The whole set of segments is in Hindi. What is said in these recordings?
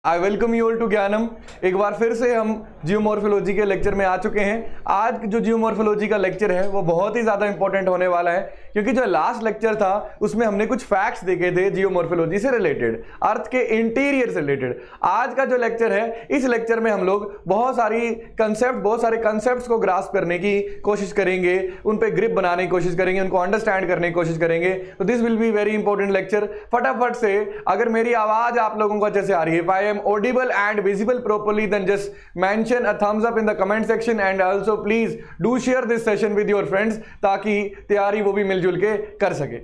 I welcome you all to Gyanam. एक बार फिर से हम जियोमॉर्फोलॉजी के लेक्चर में आ चुके हैं। आज जो जियोमॉर्फोलॉजी का लेक्चर है वो बहुत ही ज्यादा इंपॉर्टेंट होने वाला है, क्योंकि जो लास्ट लेक्चर था उसमें हमने कुछ फैक्ट्स देखे थे जियोमॉर्फोलॉजी से रिलेटेड, अर्थ के इंटीरियर से रिलेटेड। आज का जो लेक्चर है, इस लेक्चर में हम लोग बहुत सारे कंसेप्ट को ग्रास्प करने की कोशिश करेंगे, उन पे ग्रिप बनाने की कोशिश करेंगे, उनको अंडरस्टैंड करने की कोशिश करेंगे। तो this will be very important lecture. फटाफट से, अगर मेरी आवाज आप लोगों को अच्छे से आ रही है, if I am audible and visible properly, then just mention a thumbs up in the comment section and also please do share this session with your friends, ताकि तैयारी वो भी मिलजुल के कर सके।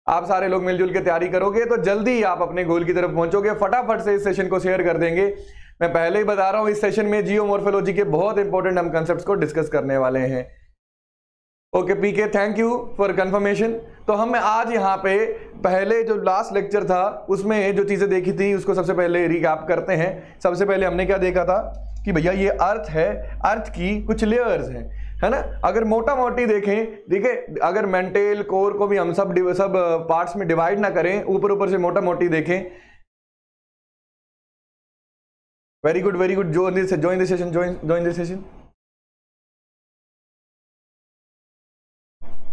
आप सारे लोग मिलजुल के तैयारी करोगे तो जल्दी आप अपने गोल की तरफ पहुंचोगे। फटाफट से इस सेशन को शेयर कर देंगे। मैं पहले ही बता रहा हूं, इस सेशन में जियोमॉर्फोलॉजी के बहुत इंपॉर्टेंट हम कंसेप्ट्स को डिस्कस करने वाले हैं। Okay PK, thank you for confirmation. तो हम आज यहाँ पे पहले जो लास्ट लेक्चर था उसमें जो चीजें देखी थी उसको सबसे पहले रिकैप करते हैं। सबसे पहले हमने क्या देखा था कि भैया ये अर्थ है, अर्थ की कुछ लेयर्स हैं, है ना। अगर मोटा मोटी देखें, देखिए अगर मेंटल कोर को भी हम सब पार्ट्स में डिवाइड ना करें, ऊपर ऊपर से मोटा मोटी देखें। Very good very good, join this session.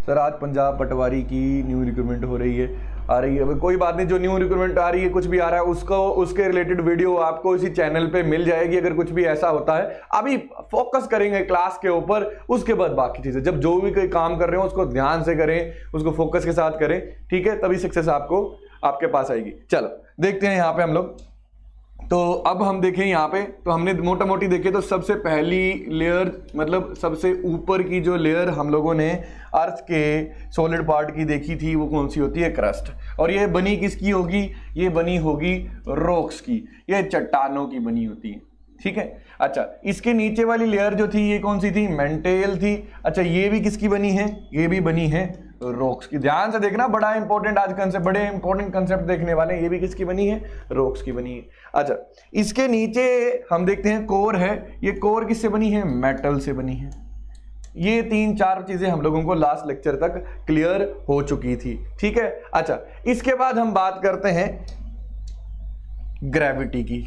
Sir आज पंजाब पटवारी की न्यू रिक्रूटमेंट हो रही है, आ रही है, कोई बात नहीं। जो न्यू रिक्रूटमेंट आ रही है, कुछ भी आ रहा है, उसके रिलेटेड वीडियो आपको इसी चैनल पे मिल जाएगी। अगर कुछ भी ऐसा होता है, अभी फोकस करेंगे क्लास के ऊपर, उसके बाद बाकी चीजें। जब जो भी कोई काम कर रहे हो उसको ध्यान से करें, उसको फोकस के साथ करें, ठीक है, तभी सक्सेस आपको आपके पास आएगी। चलो देखते हैं यहाँ पे हम लोग। तो अब हम देखें यहाँ पे, तो हमने मोटा मोटी देखे तो सबसे पहली लेयर, मतलब सबसे ऊपर की जो लेयर हम लोगों ने अर्थ के सॉलिड पार्ट की देखी थी, वो कौन सी होती है? क्रस्ट। और ये बनी किसकी होगी? ये बनी होगी रॉक्स की, ये चट्टानों की बनी होती है, ठीक है। अच्छा, इसके नीचे वाली लेयर जो थी ये कौन सी थी? मेंटेल थी। अच्छा, ये भी किसकी बनी है? ये भी बनी है रॉक्स की। ध्यान से देखना, बड़ा इंपॉर्टेंट आज कंसेप्ट, बड़े इंपॉर्टेंट कंसेप्ट देखने वाले हैं। ये भी किसकी बनी है? रॉक्स की बनी है। अच्छा, इसके नीचे हम देखते हैं कोर है। ये कोर किससे बनी है? मेटल से बनी है। ये 3-4 चीजें हम लोगों को लास्ट लेक्चर तक क्लियर हो चुकी थी, ठीक है। अच्छा, इसके बाद हम बात करते हैं ग्रेविटी की,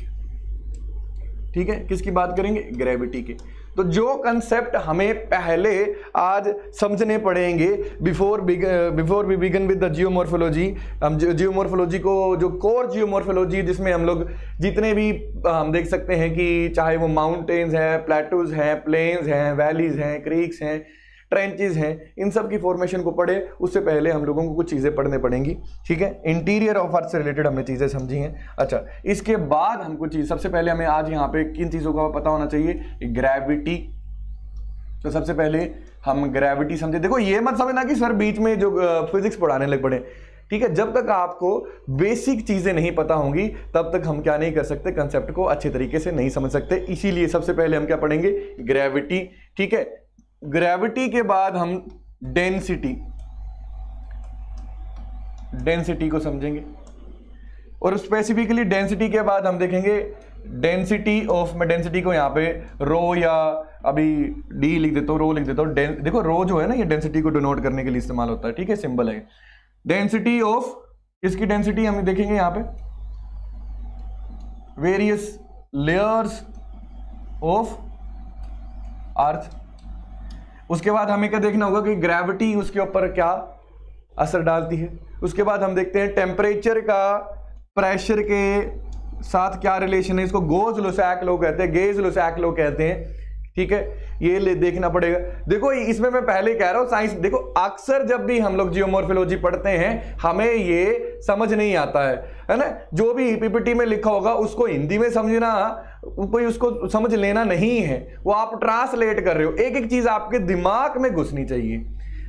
ठीक है। किसकी बात करेंगे? ग्रेविटी की। तो जो कंसेप्ट हमें पहले आज समझने पड़ेंगे before we begin with the geomorphology. हम जियोमॉर्फोलॉजी को, जो कोर जियोमॉर्फोलॉजी, जिसमें हम लोग जितने भी हम देख सकते हैं कि चाहे वो माउंटेन्स हैं, प्लेटूज हैं, प्लेन्स हैं, वैलीज हैं, क्रीक्स हैं, ट्रेंचेस हैं, इन सब की फॉर्मेशन को पढ़े उससे पहले हम लोगों को कुछ चीज़ें पढ़ने पड़ेंगी, ठीक है। इंटीरियर ऑफ अर्थ से रिलेटेड हमने चीज़ें समझी हैं। अच्छा, इसके बाद हम कुछ चीज़, सबसे पहले हमें आज यहाँ पे किन चीज़ों का पता होना चाहिए? ग्रेविटी। तो सबसे पहले हम ग्रेविटी समझे। देखो, ये मत समझना कि सर बीच में जो फिजिक्स पढ़ाने लग पड़े, ठीक है। जब तक आपको बेसिक चीज़ें नहीं पता होंगी तब तक हम क्या नहीं कर सकते? कंसेप्ट को अच्छे तरीके से नहीं समझ सकते। इसीलिए सबसे पहले हम क्या पढ़ेंगे? ग्रेविटी, ठीक है। ग्रेविटी के बाद हम डेंसिटी को समझेंगे, और स्पेसिफिकली डेंसिटी के बाद हम देखेंगे डेंसिटी ऑफ, मैं डेंसिटी को यहाँ पे रो या अभी डी लिख देता हूँ, रो लिख देता हूँ। देखो रो जो है ना, ये डेंसिटी को डिनोट करने के लिए इस्तेमाल होता है, ठीक है, सिंबल है। डेंसिटी ऑफ, इसकी डेंसिटी हम देखेंगे यहाँ पे वेरियस लेयर्स ऑफ अर्थ। उसके बाद हमें क्या देखना होगा कि ग्रेविटी उसके ऊपर क्या असर डालती है। उसके बाद हम देखते हैं टेम्परेचर का प्रेशर के साथ क्या रिलेशन है। इसको गोज-लुसाक लॉ कहते हैं, गेज-लुसाक लॉ कहते हैं, ठीक है। ये देखना पड़ेगा। देखो, इसमें मैं पहले कह रहा हूं साइंस, देखो अक्सर जब भी हम लोग जियोमॉर्फोलॉजी पढ़ते हैं हमें ये समझ नहीं आता है ना। जो भी पीपीटी में लिखा होगा उसको हिंदी में समझना, कोई उसको समझ लेना नहीं है, वो आप ट्रांसलेट कर रहे हो। एक एक चीज आपके दिमाग में घुसनी चाहिए,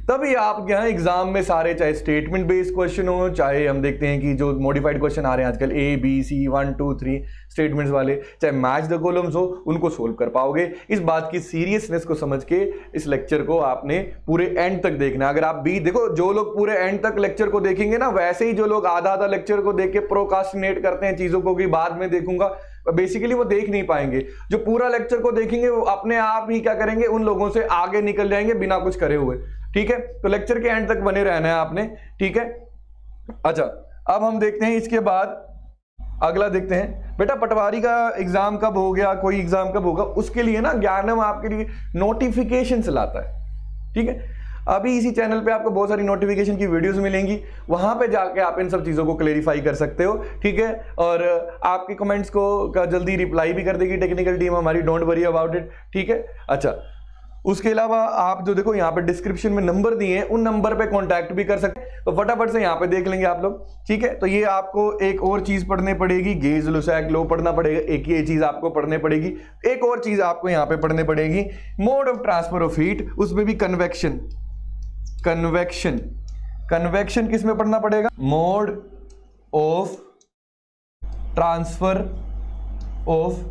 तभी आप यहाँ एग्जाम में सारे, चाहे स्टेटमेंट बेस्ड क्वेश्चन हो, चाहे हम देखते हैं कि जो मॉडिफाइड क्वेश्चन आ रहे हैं आजकल ABC 1 2 3 स्टेटमेंट्स वाले, चाहे मैच द कॉलम्स हो, उनको सोल्व कर पाओगे। इस बात की सीरियसनेस को समझ के इस लेक्चर को आपने पूरे एंड तक देखना। अगर आप भी देखो, जो लोग पूरे एंड तक लेक्चर को देखेंगे ना, वैसे ही जो लोग आधा आधा लेक्चर को देख के प्रोकास्टिनेट करते हैं चीजों को कि बाद में देखूंगा, बेसिकली वो देख नहीं पाएंगे। जो पूरा लेक्चर को देखेंगे वो अपने आप ही क्या करेंगे? उन लोगों से आगे निकल जाएंगे बिना कुछ करे हुए, ठीक है। तो लेक्चर के एंड तक बने रहना है आपने, ठीक है। अच्छा, अब हम देखते हैं इसके बाद अगला देखते हैं बेटा पटवारी का एग्जाम कब हो गया, कोई एग्जाम कब होगा, उसके लिए ना ज्ञानम आपके लिए नोटिफिकेशन लाता है, ठीक है। अभी इसी चैनल पे आपको बहुत सारी नोटिफिकेशन की वीडियोस मिलेंगी, वहां पे जाके आप इन सब चीजों को क्लेरिफाई कर सकते हो, ठीक है। और आपके कमेंट्स को का जल्दी रिप्लाई भी कर देगी टेक्निकल टीम हमारी, डोंट वरी अबाउट इट, ठीक है। अच्छा, उसके अलावा आप जो देखो यहाँ पे डिस्क्रिप्शन में नंबर दिए हैं, उन नंबर पे कांटेक्ट भी कर सकते हैं, तो फटाफट से यहाँ पे देख लेंगे आप लोग, ठीक है। तो ये आपको एक और चीज पढ़नी पड़ेगी, गेज लुसैक लो पढ़ना पड़ेगा, एक ये चीज आपको पढ़नी पड़ेगी, एक और चीज आपको यहाँ पे पढ़नी पड़ेगी, mode of transfer of heat, उसमें भी कन्वेक्शन, कन्वेक्शन, कन्वेक्शन किस में पढ़ना पड़ेगा, मोड ऑफ ट्रांसफर ऑफ।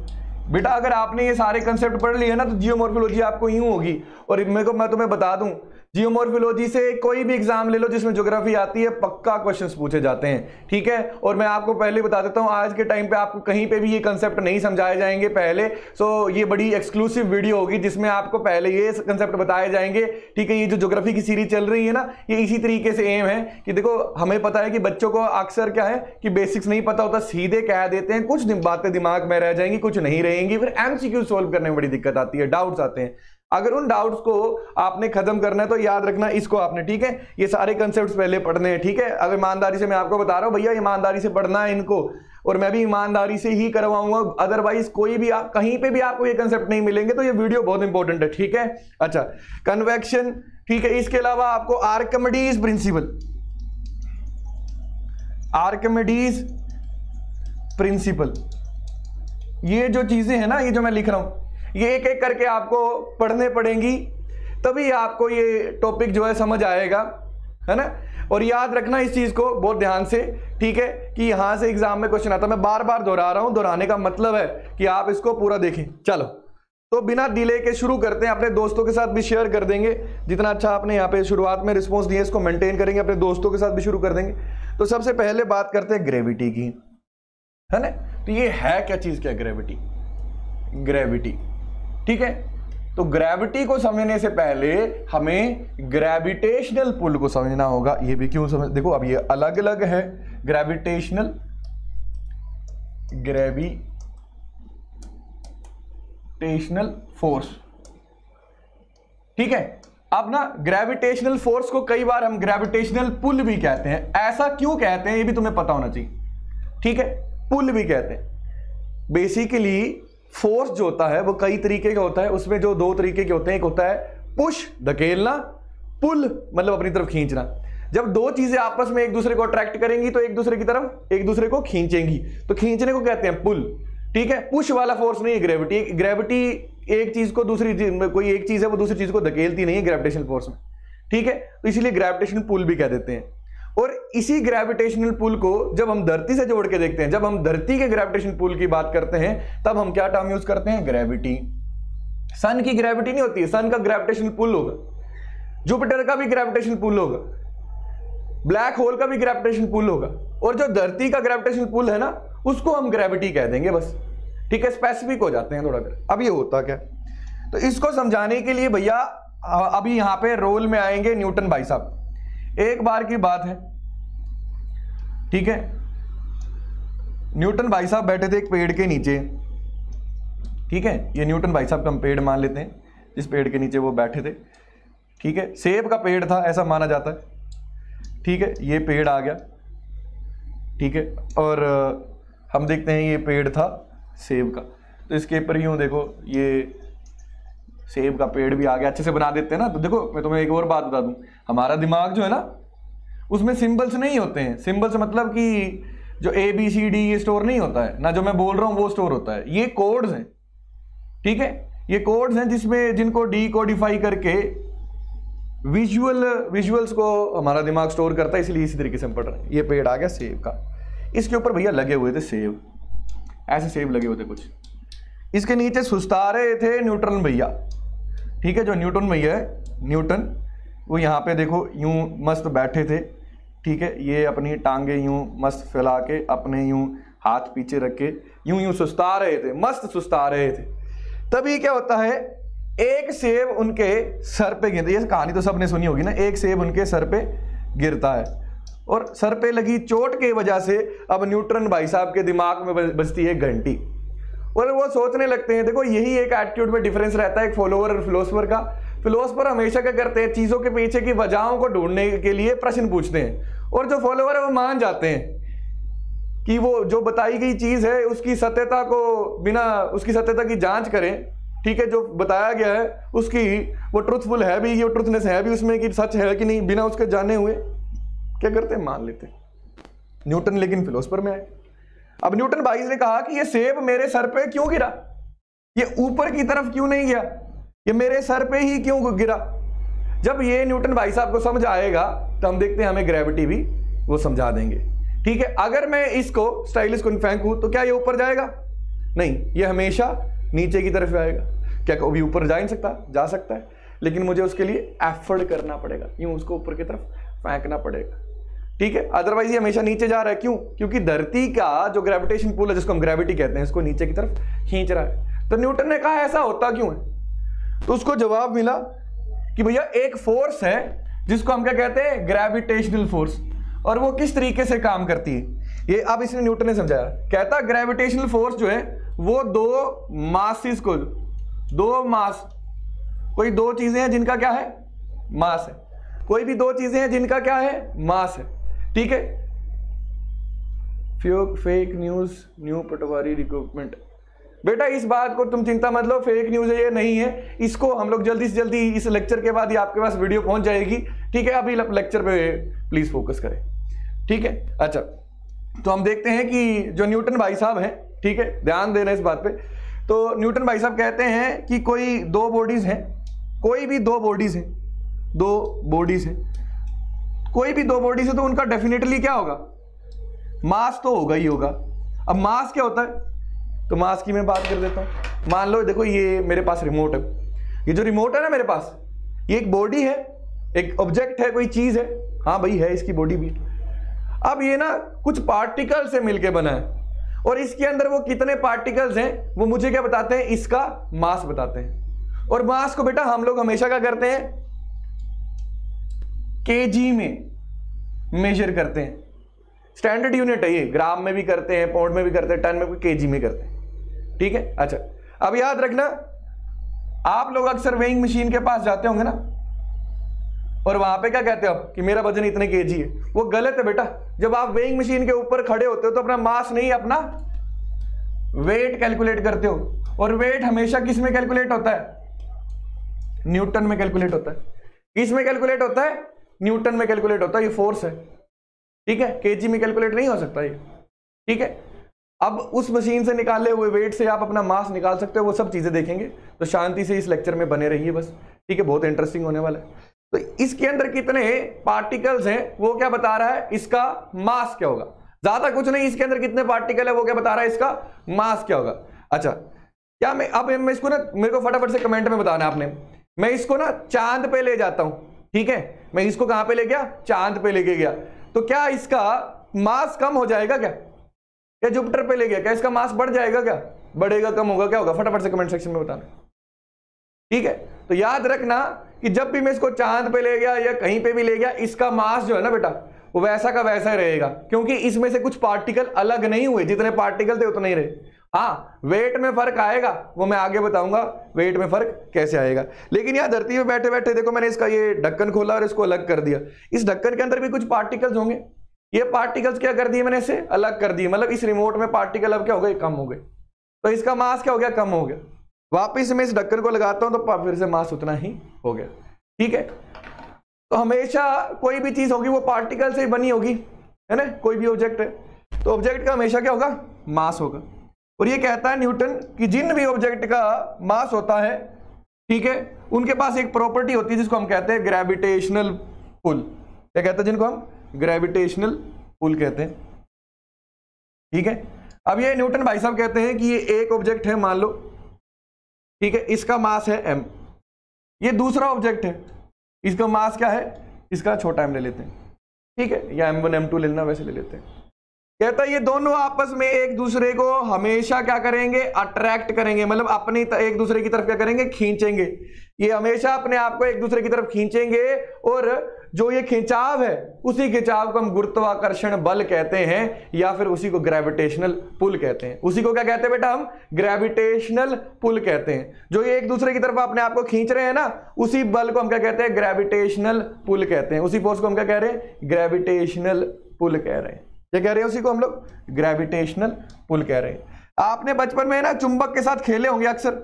बेटा अगर आपने ये सारे कंसेप्ट पढ़ लिए ना तो जियोमॉर्फोलॉजी आपको यूं होगी। और मैं तुम्हें बता दूं, जियोमॉर्फोलॉजी से कोई भी एग्जाम ले लो जिसमें ज्योग्राफी आती है, पक्का क्वेश्चंस पूछे जाते हैं, ठीक है। और मैं आपको पहले बता देता हूं, आज के टाइम पे आपको कहीं पे भी ये कंसेप्ट नहीं समझाए जाएंगे पहले, सो ये बड़ी एक्सक्लूसिव वीडियो होगी जिसमें आपको पहले ये कंसेप्ट बताए जाएंगे, ठीक है। ये जो ज्योग्राफी की सीरीज चल रही है ना, ये इसी तरीके से एम है कि देखो हमें पता है कि बच्चों को अक्सर क्या है कि बेसिक्स नहीं पता होता, सीधे कह देते हैं, कुछ बातें दिमाग में रह जाएंगी, कुछ नहीं रहेंगी, फिर एमसीक्यू सोल्व करने में बड़ी दिक्कत आती है, डाउट्स आते हैं। अगर उन डाउट्स को आपने खत्म करना है तो याद रखना इसको आपने, ठीक है। ये सारे कंसेप्ट्स पहले पढ़ने हैं, ठीक है। अगर ईमानदारी से मैं आपको बता रहा हूं भैया, ईमानदारी से पढ़ना है इनको, और मैं भी ईमानदारी से ही करवाऊंगा, अदरवाइज कोई भी आप कहीं पे भी आपको ये कंसेप्ट नहीं मिलेंगे। तो ये वीडियो बहुत इंपॉर्टेंट है, ठीक है। अच्छा, कन्वेक्शन, ठीक है। इसके अलावा आपको आर्किमिडीज प्रिंसिपल, आर्किमिडीज प्रिंसिपल, ये जो चीजें हैं ना, ये जो मैं लिख रहा हूं, ये एक एक करके आपको पढ़ने पड़ेंगी, तभी आपको ये टॉपिक जो है समझ आएगा, है ना। और याद रखना इस चीज को बहुत ध्यान से, ठीक है, कि यहां से एग्जाम में क्वेश्चन आता है। मैं बार बार दोहरा रहा हूं, दोहराने का मतलब है कि आप इसको पूरा देखें। चलो तो बिना डिले के शुरू करते हैं, अपने दोस्तों के साथ भी शेयर कर देंगे, जितना अच्छा आपने यहाँ पे शुरुआत में रिस्पॉन्स दिया इसको मेंटेन करेंगे, अपने दोस्तों के साथ भी शुरू कर देंगे। तो सबसे पहले बात करते हैं ग्रेविटी की, है ना। तो ये है क्या चीज, क्या ग्रेविटी, ग्रेविटी, ठीक है। तो ग्रेविटी को समझने से पहले हमें ग्रेविटेशनल पुल को समझना होगा। ये भी क्यों समझ, देखो अब ये अलग अलग है, ग्रेविटेशनल, ग्रेविटेशनल फोर्स, ठीक है। अब ना ग्रेविटेशनल फोर्स को कई बार हम ग्रेविटेशनल पुल भी कहते हैं। ऐसा क्यों कहते हैं ये भी तुम्हें पता होना चाहिए, ठीक है। पुल भी कहते हैं। बेसिकली फोर्स जो होता है वो कई तरीके का होता है, उसमें जो दो तरीके के होते हैं, एक होता है पुश धकेलना, पुल मतलब अपनी तरफ खींचना। जब दो चीजें आपस में एक दूसरे को अट्रैक्ट करेंगी तो एक दूसरे की तरफ एक दूसरे को खींचेंगी, तो खींचने को कहते हैं पुल, ठीक है। पुश वाला फोर्स नहीं है ग्रेविटी। ग्रेविटी एक चीज को दूसरी चीज, कोई एक चीज है वो दूसरी चीज को धकेलती नहीं है ग्रेविटेशनल फोर्स में, ठीक है। तो इसीलिए ग्रेविटेशनल पुल भी कह देते हैं। और इसी ग्रेविटेशनल पुल को जब हम धरती से जोड़ के देखते हैं, जब हम धरती के ग्रेविटेशनल पुल की बात करते हैं, तब हम क्या टर्म यूज करते हैं, ग्रेविटी। सन की ग्रेविटी नहीं होती है, सन का ग्रेविटेशनल पुल होगा, जुपिटर का भी ग्रेविटेशनल पुल होगा, ब्लैक होल का भी ग्रेविटेशनल पुल होगा, और जो धरती का ग्रेविटेशनल पुल है ना, उसको हम ग्रेविटी कह देंगे बस, ठीक है। स्पेसिफिक हो जाते हैं थोड़ा कर। अब ये होता क्या, तो इसको समझाने के लिए भैया अभी यहां पे रोल में आएंगे न्यूटन भाई साहब। एक बार की बात है, ठीक है, न्यूटन भाई साहब बैठे थे एक पेड़ के नीचे, ठीक है। ये न्यूटन भाई साहब का हम पेड़ मान लेते हैं, जिस पेड़ के नीचे वो बैठे थे, ठीक है। सेब का पेड़ था ऐसा माना जाता है, ठीक है। ये पेड़ आ गया, ठीक है, और हम देखते हैं ये पेड़ था सेब का, तो इसके ऊपर यूं देखो ये सेब का पेड़ भी आ गया, अच्छे से बना देते हैं ना। तो देखो मैं तुम्हें एक और बात बता दूं, हमारा दिमाग जो है ना, उसमें सिंबल्स नहीं होते हैं। सिंबल्स मतलब कि जो ABCD ये स्टोर नहीं होता है ना, जो मैं बोल रहा हूं वो स्टोर होता है। ये कोड्स हैं, ठीक है। ये कोड्स हैं जिसमें जिनको डीकोडिफाई करके विजुअल्स को हमारा दिमाग स्टोर करता है, इसलिए इसी तरीके से हम पढ़ रहे हैं। ये पेड़ आ गया सेब का, इसके ऊपर भैया लगे हुए थे सेब, ऐसे सेब लगे हुए थे कुछ। इसके नीचे सुस्ता रहे थे न्यूटन भैया, ठीक है। जो न्यूटन भैया है, न्यूटन, वो यहाँ पे देखो यूं मस्त बैठे थे, ठीक है। ये अपनी टांगे यूं मस्त फैला के, अपने यूं हाथ पीछे रख के यूं सुस्ता रहे थे, मस्त सुस्ता रहे थे। तभी क्या होता है, एक सेब उनके सर पे गिरता है। ये कहानी तो सबने सुनी होगी ना, एक सेब उनके सर पे गिरता है, और सर पे लगी चोट की वजह से अब न्यूटन भाई साहब के दिमाग में बजती है घंटी और वो सोचने लगते हैं। देखो यही एक एटीट्यूड में डिफरेंस रहता है एक फॉलोअर और फिलोसफर का। फिलोसफर हमेशा क्या करते हैं, चीजों के पीछे की वजहों को ढूंढने के लिए प्रश्न पूछते हैं, और जो फॉलोअर है वो मान जाते हैं कि वो जो बताई गई चीज है उसकी सत्यता को बिना उसकी सत्यता की जांच करें, ठीक है, जो बताया गया है उसकी वो ट्रुथफुल है भी, ये ट्रुथनेस है भी उसमें कि सच है कि नहीं, बिना उसके जाने हुए क्या करते हैं, मान लेते हैं। न्यूटन लेकिन फिलोसफर में आए। अब न्यूटन भाई ने कहा कि ये सेब मेरे सर पे क्यों गिरा, ये ऊपर की तरफ क्यों नहीं गया, ये मेरे सर पे ही क्यों गिरा। जब ये न्यूटन भाई साहब को समझ आएगा तो हम देखते हैं हमें ग्रेविटी भी वो समझा देंगे। ठीक है, अगर मैं इसको स्टाइलिस को फेंकूं तो क्या ये ऊपर जाएगा, नहीं, ये हमेशा नीचे की तरफ आएगा। क्या कभी ऊपर जा नहीं सकता, जा सकता है, लेकिन मुझे उसके लिए एफर्ट करना पड़ेगा, यूं उसको ऊपर की तरफ फेंकना पड़ेगा। ठीक है, अदरवाइज ये हमेशा नीचे जा रहा है। क्यों? क्योंकि धरती का जो ग्रेविटेशन पुल है जिसको हम ग्रेविटी कहते हैं, इसको नीचे की तरफ खींच रहा है। तो न्यूटन ने कहा ऐसा होता क्यों है, तो उसको जवाब मिला कि भैया एक फोर्स है जिसको हम क्या कहते हैं, ग्रेविटेशनल फोर्स, और वो किस तरीके से काम करती है ये अब इसने न्यूटन ने समझाया। कहता ग्रेविटेशनल फोर्स जो है वो दो मासेस को, दो मास, कोई दो चीजें हैं जिनका क्या है, मास है, कोई भी दो चीजें हैं जिनका क्या है, मास है। ठीक है, फेक न्यूज, न्यू पटवारी रिक्रूटमेंट, बेटा इस बात को तुम चिंता मत लो, फेक न्यूज है ये नहीं है, इसको हम लोग जल्दी से जल्दी इस लेक्चर के बाद ही आपके पास वीडियो पहुंच जाएगी। ठीक है, अभी लेक्चर पे प्लीज फोकस करें। ठीक है, अच्छा, तो हम देखते हैं कि जो न्यूटन भाई साहब हैं, ठीक है, ध्यान देना इस बात पे, तो न्यूटन भाई साहब कहते हैं कि कोई दो बॉडीज हैं, कोई भी दो बॉडीज हैं, दो बॉडीज हैं, कोई भी दो बॉडीज है तो उनका डेफिनेटली क्या होगा, मास तो होगा ही होगा। अब मास क्या होता है, तो मास की मैं बात कर देता हूं। मान लो देखो ये मेरे पास रिमोट है, ये जो रिमोट है ना मेरे पास, ये एक बॉडी है, एक ऑब्जेक्ट है, कोई चीज है, हाँ भाई है, इसकी बॉडी भी। अब ये ना कुछ पार्टिकल से मिलके बना है, और इसके अंदर वो कितने पार्टिकल्स हैं वो मुझे क्या बताते हैं, इसका मास बताते हैं। और मास को बेटा हम लोग हमेशा क्या करते हैं, केजी में मेजर करते हैं, स्टैंडर्ड यूनिट है ये, ग्राम में भी करते हैं, पाउंड में भी करते हैं, टन में भी, केजी में करते हैं। ठीक है, अच्छा, अब याद रखना आप लोग अक्सर वेइंग मशीन के पास जाते होंगे ना, और वहां पे क्या कहते हो आप कि मेरा वजन इतने केजी है, वो गलत है बेटा। जब आप वेइंग मशीन के ऊपर खड़े होते हो तो अपना मास नहीं, अपना वेट कैलकुलेट करते हो, और वेट हमेशा किस में कैलकुलेट होता है, न्यूटन में कैलकुलेट होता है। किस में कैलकुलेट होता है, न्यूटन में कैलकुलेट होता है, ये फोर्स है। ठीक है, केजी में कैलकुलेट नहीं हो सकता ये। ठीक है, अब उस मशीन से निकाले हुए वेट से आप अपना मास निकाल सकते हो, वो सब चीजें देखेंगे, तो शांति से इस लेक्चर में बने रहिए बस। ठीक है, बहुत इंटरेस्टिंग होने वाला है। तो इसके अंदर कितने पार्टिकल्स हैं वो क्या बता रहा है, इसका मास क्या होगा, ज्यादा कुछ नहीं, इसके अंदर कितने पार्टिकल है वो क्या बता रहा है, इसका मास क्या होगा। अच्छा, क्या मैं इसको ना, मेरे को फटाफट से कमेंट में बताना आपने, मैं इसको ना चांद पे ले जाता हूं। ठीक है, मैं इसको कहां पे ले गया, चांद पे लेके गया, तो क्या इसका मास कम हो जाएगा क्या, या जुपिटर पे ले गया क्या इसका मास बढ़ जाएगा, क्या बढ़ेगा, कम होगा, क्या होगा, फटाफट से कमेंट सेक्शन में बताना। ठीक है, तो याद रखना कि जब भी मैं इसको चांद पे ले गया या कहीं पे भी ले गया, इसका मास जो है ना बेटा वो वैसा का वैसा ही रहेगा, क्योंकि इसमें से कुछ पार्टिकल अलग नहीं हुए, जितने पार्टिकल थे उतने ही रहे। हाँ, वेट में फर्क आएगा, वो मैं आगे बताऊंगा वेट में फर्क कैसे आएगा। लेकिन यहाँ धरती पे बैठे बैठे देखो मैंने इसका ये ढक्कन खोला और इसको अलग कर दिया, इस ढक्कन के अंदर भी कुछ पार्टिकल्स होंगे, ये पार्टिकल्स क्या कर दिए मैंने, इसे अलग कर दिए, मतलब इस रिमोट में पार्टिकल अब क्या हो गए, कम हो गए, तो इसका मास क्या हो गया, कम हो गया। वापिस मैं इस ढक्कन को लगाता हूं तो फिर से मास उतना ही हो गया। ठीक है, तो हमेशा कोई भी चीज होगी वो पार्टिकल से बनी होगी, है ना, कोई भी ऑब्जेक्ट है तो ऑब्जेक्ट का हमेशा क्या होगा, मास होगा। और ये कहता है न्यूटन कि जिन भी ऑब्जेक्ट का मास होता है, ठीक है, उनके पास एक प्रॉपर्टी होती है जिसको हम कहते हैं ग्रेविटेशनल पुल। क्या कहते हैं, जिनको हम ग्रेविटेशनल पुल कहते हैं। ठीक है, अब ये न्यूटन भाई साहब कहते हैं कि ये एक ऑब्जेक्ट है, मान लो, ठीक है, इसका मास है m, ये दूसरा ऑब्जेक्ट है, इसका मास क्या है, इसका छोटा m ले लेते हैं। ठीक है, या m1 m2 लेना वैसे ले लेते हैं। कहता है ये दोनों आपस में एक दूसरे को हमेशा क्या करेंगे, अट्रैक्ट करेंगे, मतलब अपनी एक दूसरे की तरफ क्या करेंगे, खींचेंगे। ये हमेशा अपने आप को एक दूसरे की तरफ खींचेंगे, और जो ये खिंचाव है उसी खिंचाव को हम गुरुत्वाकर्षण बल कहते हैं या फिर उसी को ग्रेविटेशनल पुल कहते हैं। उसी को क्या कहते हैं बेटा? हम ग्रेविटेशनल पुल कहते हैं। जो ये एक दूसरे की तरफ अपने आप को खींच रहे हैं ना, उसी बल को हम क्या कहते हैं? ग्रेविटेशनल पुल कहते हैं। उसी फोर्स को हम क्या कह रहे हैं? ग्रेविटेशनल पुल कह रहे हैं। क्या कह रहे हैं? उसी को हम लोग ग्रेविटेशनल पुल कह रहे हैं। आपने बचपन में ना चुंबक के साथ खेले होंगे अक्सर,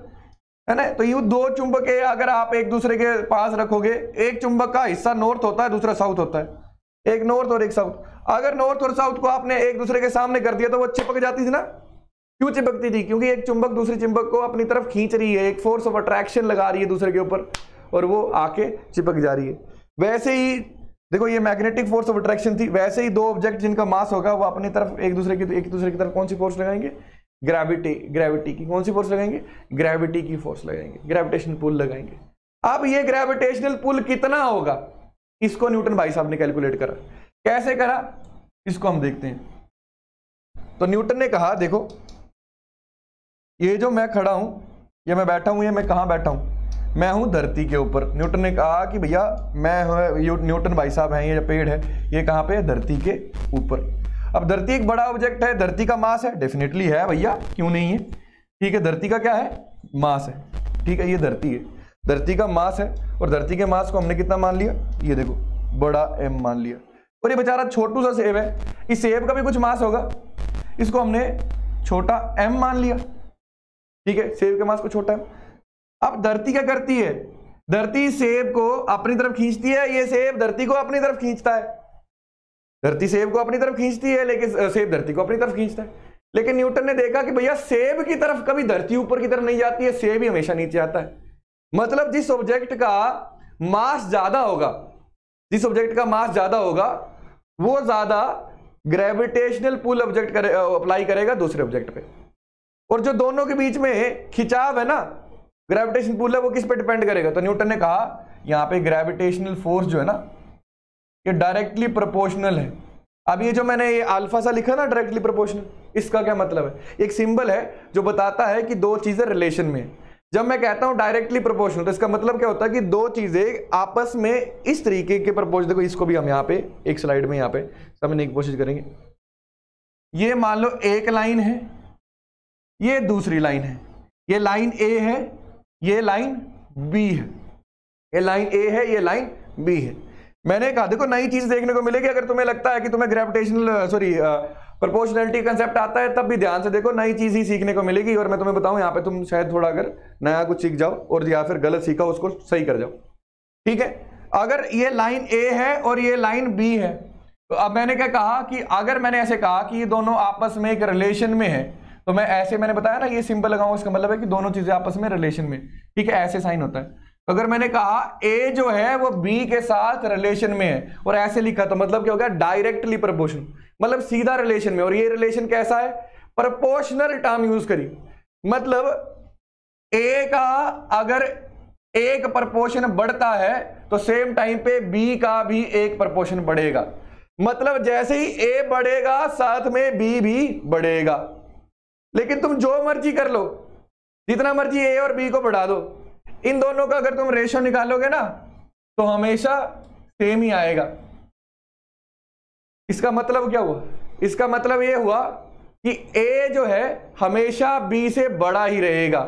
है ना? तो यूं दो चुंबक अगर आप एक दूसरे के पास रखोगे, एक चुंबक का हिस्सा नॉर्थ होता है, दूसरा साउथ होता है, एक नॉर्थ और एक साउथ। अगर नॉर्थ और साउथ को आपने एक दूसरे के सामने कर दिया तो वो चिपक जाती थी ना। क्यों चिपकती थी? क्योंकि एक चुंबक दूसरे चुंबक को अपनी तरफ खींच रही है, एक फोर्स ऑफ अट्रैक्शन लगा रही है दूसरे के ऊपर और वो आके चिपक जा रही है। वैसे ही देखो ये मैग्नेटिक फोर्स ऑफ अट्रैक्शन थी, वैसे ही दो ऑब्जेक्ट जिनका मास होगा वो अपनी तरफ एक दूसरे की तरफ कौन सी फोर्स लगाएंगे? ग्रेविटी की। कौन सी फोर्स लगाएंगे? ग्रेविटी की फोर्स लगाएंगे, ग्रेविटेशनल पुल लगाएंगे। अब ये ग्रेविटेशनल पुल कितना होगा, इसको न्यूटन भाई साहब ने कैलकुलेट करा। कैसे करा इसको हम देखते हैं। तो न्यूटन ने कहा देखो ये जो मैं खड़ा हूं, ये मैं बैठा हूं, ये मैं कहां बैठा हूं? मैं हूं धरती के ऊपर। न्यूटन ने कहा कि भैया न्यूटन भाई साहब हैं, ये जो पेड़ है ये कहां पे है? धरती के ऊपर। अब धरती एक बड़ा ऑब्जेक्ट है, धरती का मास है, डेफिनेटली है भैया, क्यों नहीं है? ठीक है, धरती का क्या है? मास है। ठीक है, ये धरती है, धरती का मास है और धरती के मास को हमने कितना मान लिया? ये देखो बड़ा M मान लिया। और ये बेचारा छोटू सा सेब है, इस सेब का भी कुछ मास होगा, इसको हमने छोटा M मान लिया। ठीक है, सेब के मास को छोटा M। अब धरती क्या करती है? धरती सेब को अपनी तरफ खींचती है, ये सेब धरती को अपनी तरफ खींचता है। धरती सेब को अपनी तरफ खींचती है लेकिन सेब धरती को अपनी तरफ खींचता है। लेकिन न्यूटन ने देखा कि भैया सेब की तरफ कभी धरती ऊपर की तरफ नहीं जाती है, सेब ही हमेशा नीचे आता है। मतलब जिस ऑब्जेक्ट का मास ज्यादा होगा, जिस ऑब्जेक्ट का मास ज्यादा होगा वो ज्यादा ग्रेविटेशनल पुल ऑब्जेक्ट अप्लाई करेगा दूसरे ऑब्जेक्ट पे। और जो दोनों के बीच में खिंचाव है ना, ग्रेविटेशनल पुल है, वो किस पे डिपेंड करेगा? तो न्यूटन ने कहा यहां पे ग्रेविटेशनल फोर्स जो है ना ये डायरेक्टली प्रोपोर्शनल है। अब ये जो मैंने ये अल्फा सा लिखा ना डायरेक्टली प्रोपोर्शनल, इसका क्या मतलब है? एक सिंबल है जो बताता है कि दो चीजें रिलेशन में है। जब मैं कहता हूं डायरेक्टली प्रोपोर्शनल तो इसका मतलब क्या होता है कि दो चीजें आपस में इस तरीके के प्रोपोर्शनल। देखो इसको भी हम यहाँ पे एक स्लाइड में यहाँ पे समझने की कोशिश करेंगे। ये मान लो एक लाइन है, ये दूसरी लाइन है, ये लाइन ए है, ये लाइन बी है, ये लाइन ए है, ये लाइन बी है। मैंने कहा देखो नई चीज देखने को मिलेगी। अगर तुम्हें लगता है कि तुम्हें प्रोपोर्शनलिटी कंसेप्ट आता है तब भी ध्यान से देखो, नई चीज ही सीखने को मिलेगी। और मैं तुम्हें बताऊं यहाँ पे तुम शायद थोड़ा अगर नया कुछ सीख जाओ और या फिर गलत सीखा उसको सही कर जाओ। ठीक है, अगर ये लाइन ए है और ये लाइन बी है तो अब मैंने क्या कहा कि अगर मैंने ऐसे कहा कि ये दोनों आपस में एक रिलेशन में है तो मैं ऐसे, मैंने बताया ना ये सिंबल लगाऊं, इसका मतलब है कि दोनों चीजें आपस में रिलेशन में। ठीक है, ऐसे साइन होता है। तो अगर मैंने कहा ए जो है वो बी के साथ रिलेशन में है और ऐसे लिखा तो मतलब क्या हो गया? डायरेक्टली प्रोपोर्शनल, मतलब सीधा रिलेशन में। और ये रिलेशन कैसा है? प्रोपोर्शनल टर्म यूज करी, मतलब ए का अगर एक प्रोपोर्शन बढ़ता है तो सेम टाइम पे बी का भी एक प्रोपोर्शन बढ़ेगा। मतलब जैसे ही ए बढ़ेगा साथ में बी भी बढ़ेगा। लेकिन तुम जो मर्जी कर लो, जितना मर्जी ए और बी को बढ़ा दो, इन दोनों का अगर तुम रेशो निकालोगे ना तो हमेशा सेम ही आएगा। इसका मतलब क्या हुआ? इसका मतलब ये हुआ कि ए जो है हमेशा बी से बड़ा ही रहेगा।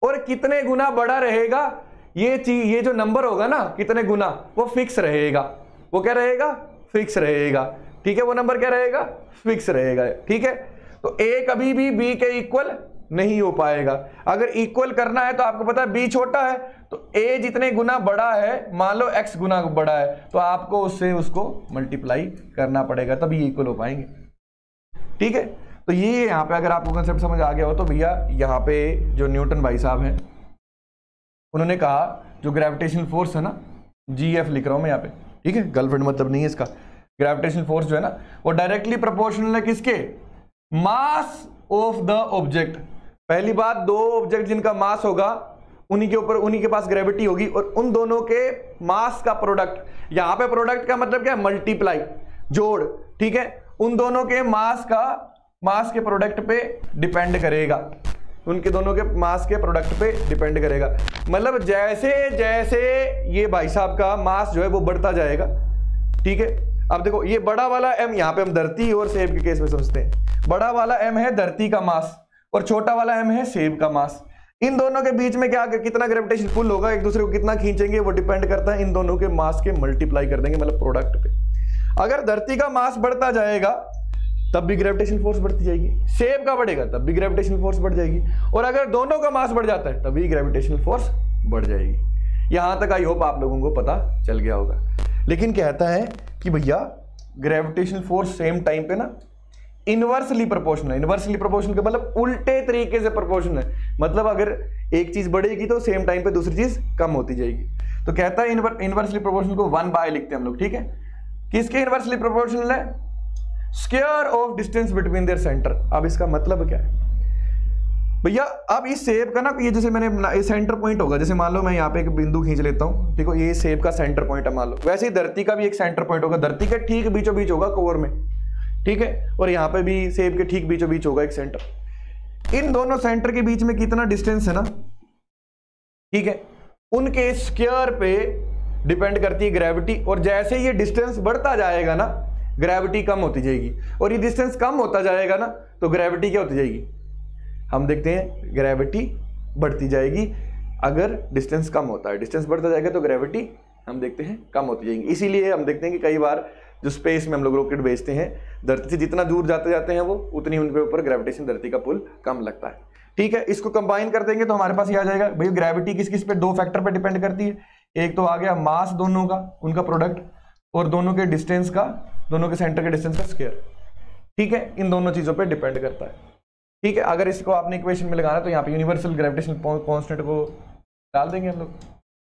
और कितने गुना बड़ा रहेगा ये जो नंबर होगा ना कितने गुना, वो फिक्स रहेगा। वो क्या रहेगा? फिक्स रहेगा। ठीक है, वो नंबर क्या रहेगा? फिक्स रहेगा। ठीक है, तो ए कभी भी बी के इक्वल नहीं हो पाएगा। अगर इक्वल करना है तो आपको पता है बी छोटा है तो ए जितने गुना बड़ा है, मान लो x गुना बड़ा है, तो आपको उससे उसको मल्टीप्लाई करना पड़ेगा तभी इक्वल हो पाएंगे। ठीक है, तो ये यहाँ पे अगर आपको कंसेप्ट समझ आ गया हो तो भैया यहाँ पे जो न्यूटन भाई साहब हैं उन्होंने कहा जो ग्रेविटेशनल फोर्स है ना, GF लिख रहा हूं मैं यहाँ पे। ठीक है, गर्लफ्रेंड मतलब नहीं है इसका। ग्रेविटेशनल फोर्स जो है ना वो डायरेक्टली प्रोपोर्शनल है किसके? Mass of the object. पहली बात, दो ऑब्जेक्ट जिनका मास होगा उन्हीं के ऊपर उन्हीं के पास ग्रेविटी होगी और उन दोनों के मास का प्रोडक्ट, यहां पे प्रोडक्ट का मतलब क्या है? मल्टीप्लाई, जोड़। ठीक है, उन दोनों के मास के प्रोडक्ट पे डिपेंड करेगा, उनके दोनों के मास के प्रोडक्ट पे डिपेंड करेगा। मतलब जैसे जैसे ये भाई साहब का मास जो है वो बढ़ता जाएगा ठीक है, अब देखो ये बड़ा वाला m, यहां पे हम धरती और सेब के केस में समझते हैं, बड़ा वाला m है धरती का मास और छोटा वाला m है सेब का मास। इन दोनों के बीच में क्या कितना ग्रेविटेशन पुल होगा, एक दूसरे को कितना खींचेंगे, वो डिपेंड करता है इन दोनों के मास के मल्टीप्लाई कर देंगे, मतलब प्रोडक्ट पे। अगर धरती का मास बढ़ता जाएगा तब भी ग्रेविटेशन फोर्स बढ़ती जाएगी, सेब का बढ़ेगा तब भी ग्रेविटेशन फोर्स बढ़ जाएगी, और अगर दोनों का मास बढ़ जाता है तभी ग्रेविटेशनल फोर्स बढ़ जाएगी। यहां तक आई होप आप लोगों को पता चल गया होगा। लेकिन कहता है कि भैया ग्रेविटेशनल फोर्स सेम टाइम पे ना इनवर्सली प्रोपोर्शनल है। इनवर्सली प्रोपोर्शनल का मतलब उल्टे तरीके से प्रोपोर्शनल है, मतलब अगर एक चीज बढ़ेगी तो सेम टाइम पे दूसरी चीज कम होती जाएगी। तो कहता है इनवर्सली प्रोपोर्शनल को 1/, लिखते हैं हम लोग, ठीक है। किसके इनवर्सली प्रोपोर्शनल है? Square of distance between their centre. अब इसका मतलब क्या है भैया, अब इस सेब का ना, ये जैसे मैंने सेंटर पॉइंट होगा, जैसे मान लो मैं यहाँ पे एक बिंदु खींच लेता हूँ, देखो ये सेब का सेंटर पॉइंट है मान लो, वैसे ही धरती का भी एक सेंटर पॉइंट होगा, धरती के ठीक बीचों बीच होगा कोर में, ठीक है, और यहाँ पे भी सेब के ठीक बीचों बीच होगा एक सेंटर। इन दोनों सेंटर के बीच में कितना डिस्टेंस है ना, ठीक है, उनके स्क्वायर पे डिपेंड करती है ग्रेविटी, और जैसे ये डिस्टेंस बढ़ता जाएगा ना ग्रेविटी कम होती जाएगी, और ये डिस्टेंस कम होता जाएगा ना तो ग्रेविटी क्या होती जाएगी, हम देखते हैं ग्रेविटी बढ़ती जाएगी। अगर डिस्टेंस कम होता है, डिस्टेंस बढ़ता जाएगा तो ग्रेविटी हम देखते हैं कम होती जाएगी। इसीलिए हम देखते हैं कि कई बार जो स्पेस में हम लोग रॉकेट भेजते हैं, धरती से जितना दूर जाते जाते हैं वो उतनी उनके ऊपर ग्रेविटेशन, धरती का पुल कम लगता है, ठीक है। इसको कंबाइन कर देंगे तो हमारे पास ये आ जाएगा भाई, ग्रेविटी किस किस पे, 2 फैक्टर पे डिपेंड करती है। एक तो आ गया मास दोनों का, उनका प्रोडक्ट, और दोनों के डिस्टेंस का, दोनों के सेंटर के डिस्टेंस का स्क्वायर, ठीक है, इन दोनों चीजों पे डिपेंड करता है, ठीक है। अगर इसको आपने इक्वेशन में लगाना तो यहाँ पे यूनिवर्सल ग्रेविटेशनल कांस्टेंट को डाल देंगे हम लोग।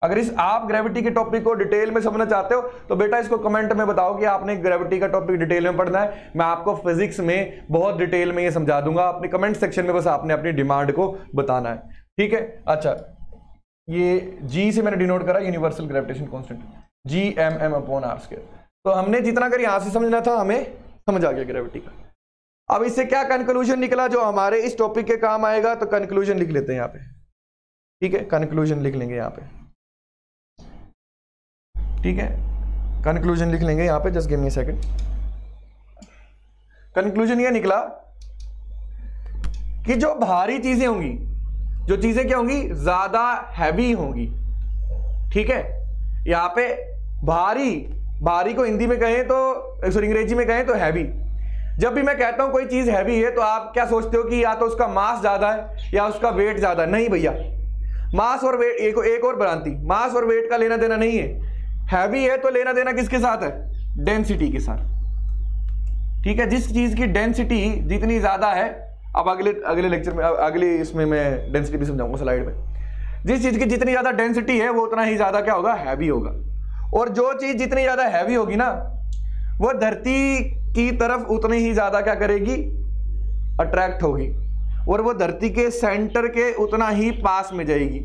अगर इस आप ग्रेविटी के टॉपिक को डिटेल में समझना चाहते हो तो बेटा इसको कमेंट में बताओ कि आपने ग्रेविटी का टॉपिक डिटेल में पढ़ना है, मैं आपको फिजिक्स में बहुत डिटेल में ये समझा दूंगा, अपने कमेंट सेक्शन में बस आपने अपनी डिमांड को बताना है, ठीक है। अच्छा, ये जी से मैंने डिनोट करा यूनिवर्सल ग्रेविटेशन कांस्टेंट, Gmm/r²। तो हमने जितना कर यहां से समझना था हमें समझ आ गया ग्रेविटी का। अब इससे क्या कंक्लूजन निकला जो हमारे इस टॉपिक के काम आएगा, तो कंक्लूजन लिख लेते हैं यहाँ पे, ठीक है, कंक्लूजन लिख लेंगे यहाँ पे, ठीक है, कंक्लूजन लिख लेंगे यहाँ पे, just give me a second. Conclusion ये निकला कि जो भारी चीजें होंगी, जो चीजें क्या होंगी, ज्यादा हैवी होंगी, ठीक है। यहां पे भारी, भारी को हिंदी में कहें तो, सॉरी अंग्रेजी में कहें तो हैवी। जब भी मैं कहता हूं कोई चीज हैवी है तो आप क्या सोचते हो कि या तो उसका मास ज्यादा है या उसका वेट ज्यादा है। नहीं भैया, मास और वेट, एक और भ्रांति, मास और वेट का लेना देना नहीं है। हैवी है तो लेना देना किसके साथ है, डेंसिटी के साथ, ठीक है। जिस चीज की डेंसिटी जितनी ज्यादा है, अब अगले लेक्चर में, अगले इसमें मैं डेंसिटी भी समझाऊंगा स्लाइड में, जिस चीज की जितनी ज्यादा डेंसिटी है वो उतना ही ज्यादा क्या होगा, हैवी होगा। और जो चीज जितनी ज्यादा हैवी होगी ना वो धरती की तरफ उतनी ही ज्यादा क्या करेगी, अट्रैक्ट होगी, और वो धरती के सेंटर के उतना ही पास में जाएगी।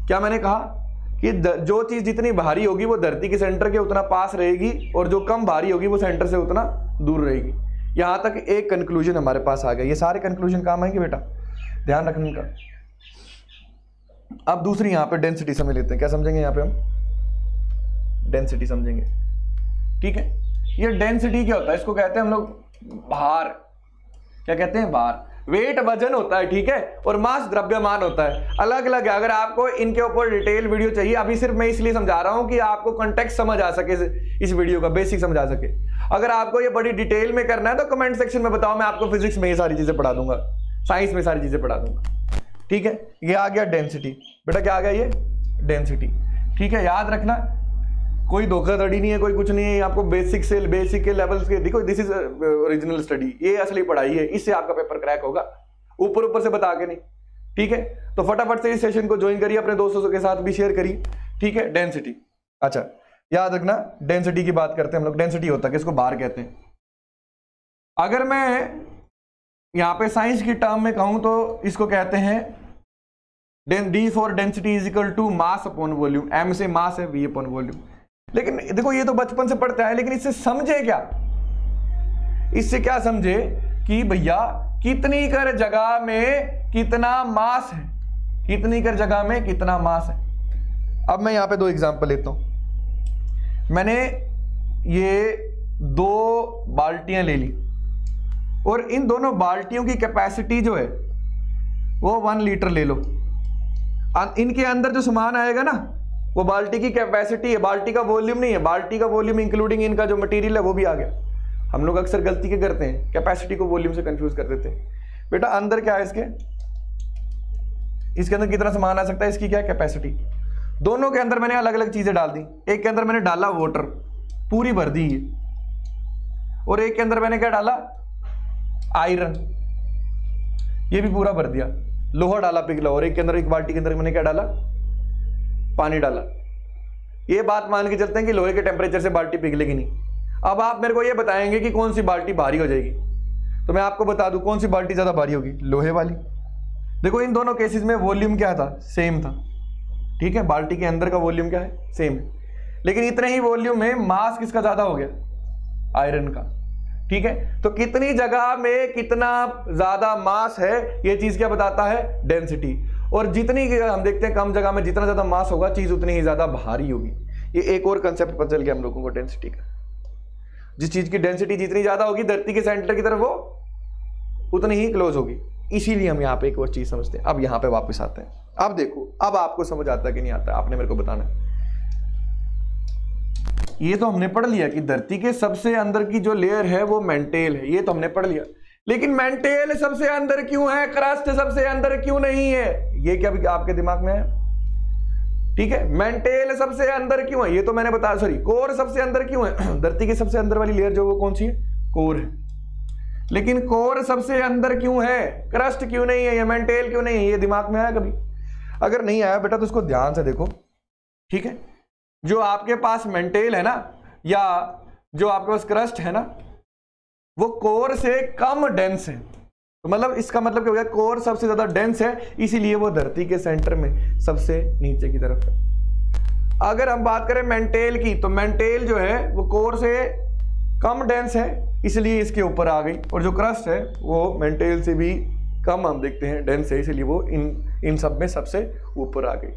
क्या मैंने कहा कि जो चीज जितनी भारी होगी वो धरती के सेंटर के उतना पास रहेगी, और जो कम भारी होगी वो सेंटर से उतना दूर रहेगी। यहां तक एक कंक्लूजन हमारे पास आ गया। ये सारे कंक्लूजन काम आएंगे बेटा, ध्यान रखने का। अब दूसरी यहां पे डेंसिटी समझ लेते हैं। क्या समझेंगे यहां पे हम, डेंसिटी समझेंगे, ठीक है। ये डेंसिटी क्या होता है, इसको कहते हैं हम लोग भार। क्या कहते हैं, भार। वेट वजन होता है, ठीक है, और मास द्रव्यमान होता है, अलग अलग है। अगर आपको इनके ऊपर डिटेल वीडियो चाहिए, अभी सिर्फ मैं इसलिए समझा रहा हूं कि आपको कॉन्टेक्स्ट समझ आ सके, इस वीडियो का बेसिक समझ आ सके। अगर आपको ये बड़ी डिटेल में करना है तो कमेंट सेक्शन में बताओ, मैं आपको फिजिक्स में ये सारी चीजें पढ़ा दूंगा, साइंस में सारी चीजें पढ़ा दूंगा, ठीक है। ये आ गया डेंसिटी, बेटा क्या आ गया, ये डेंसिटी, ठीक है। याद रखना, कोई धोखाधड़ी नहीं है, कोई कुछ नहीं है, आपको बेसिक से बेसिक के लेवल्स के, देखो दिस इज ओरिजिनल स्टडी, ये असली पढ़ाई है, इससे आपका पेपर क्रैक होगा, ऊपर ऊपर से बता के नहीं, ठीक है। तो फटाफट से इस सेशन को ज्वाइन करिए, अपने दोस्तों के साथ भी शेयर करिए, ठीक है। डेंसिटी, अच्छा याद रखना, डेंसिटी की बात करते हैं हम लोग। डेंसिटी होता है, किसको भार कहते हैं। अगर मैं यहां पे साइंस की टर्म में कहूं तो इसको कहते हैं D for density is equal to mass upon volume. M से मास है, वी अपॉन वॉल्यूम। लेकिन देखो ये तो बचपन से पढ़ता है, लेकिन इससे समझे क्या, इससे क्या समझे कि भैया कितनी कर जगह में कितना मास है, कितनी कर जगह में कितना मास है। अब मैं यहां पे 2 एग्जांपल लेता हूं। मैंने ये 2 बाल्टियां ले ली और इन दोनों बाल्टियों की कैपेसिटी जो है वो 1 लीटर ले लो। इनके अंदर जो सामान आएगा ना वो बाल्टी की कैपेसिटी है, बाल्टी का वॉल्यूम नहीं है। बाल्टी का वॉल्यूम इंक्लूडिंग इनका जो मटेरियल है वो भी आ गया। हम लोग अक्सर गलती क्या करते हैं, कैपेसिटी को वॉल्यूम से कंफ्यूज कर देते हैं। बेटा अंदर क्या है इसके अंदर कितना सामान आ सकता है, इसकी क्या है कैपेसिटी। दोनों के अंदर मैंने अलग अलग चीजें डाल दी। एक के अंदर मैंने डाला वाटर, पूरी भर दी है, और एक के अंदर मैंने क्या डाला, आयरन, ये भी पूरा भर दिया। लोहा डाला पिघला, और एक के अंदर, एक बाल्टी के अंदर मैंने क्या डाला, पानी डाला। ये बात मान के चलते हैं कि लोहे के टेम्परेचर से बाल्टी पिघलेगी नहीं। अब आप मेरे को ये बताएंगे कि कौन सी बाल्टी भारी हो जाएगी, तो मैं आपको बता दूं कौन सी बाल्टी ज्यादा भारी होगी, लोहे वाली। देखो इन दोनों केसेस में वॉल्यूम क्या था, सेम था, ठीक है, बाल्टी के अंदर का वॉल्यूम क्या है, सेम है, लेकिन इतने ही वॉल्यूम में मास किसका ज्यादा हो गया, आयरन का, ठीक है। तो कितनी जगह में कितना ज्यादा मास है, ये चीज क्या बताता है, डेंसिटी। और जितनी हम देखते हैं कम जगह में जितना ज्यादा मास होगा चीज उतनी ही ज्यादा भारी होगी। ये एक और कंसेप्ट पता चल गया हम लोगों को डेंसिटी का। जिस चीज की डेंसिटी जितनी ज्यादा होगी धरती के सेंटर की तरफ वो उतनी ही क्लोज होगी। इसीलिए हम यहाँ पे एक और चीज समझते हैं। अब यहाँ पे वापस आते हैं। अब देखो, अब आपको समझ आता है कि नहीं आता, आपने मेरे को बताना है। ये तो हमने पढ़ लिया कि धरती के सबसे अंदर की जो लेयर है वो मेंटेल है, ये तो हमने पढ़ लिया। लेकिन मेंटेल सबसे अंदर क्यों है, क्रस्ट सबसे अंदर क्यों नहीं है, ये क्या आपके दिमाग में है, ठीक है। मेंटेल सबसे अंदर क्यों है ये तो मैंने बताया, सॉरी कोर सबसे अंदर क्यों है, धरती की सबसे अंदर वाली लेयर जो वो कौन सी है, कोर है। लेकिन कोर सबसे अंदर क्यों है, क्रस्ट क्यों नहीं है, या मेंटेल क्यों नहीं है, ये दिमाग में आया कभी? अगर नहीं आया बेटा तो इसको ध्यान से देखो, ठीक है। जो आपके पास मेंटेल है ना, या जो आपके पास क्रस्ट है ना, वो कोर से कम डेंस है। तो मतलब इसका मतलब क्या हो गया, कोर सबसे ज्यादा डेंस है, इसीलिए वो धरती के सेंटर में सबसे नीचे की तरफ है। अगर हम बात करें मेंटेल की, तो मेंटेल जो है वो कोर से कम डेंस है, इसलिए इसके ऊपर आ गई। और जो क्रस्ट है वो मेंटेल से भी कम हम देखते हैं डेंस है, इसलिए वो इन सब में सबसे ऊपर आ गई।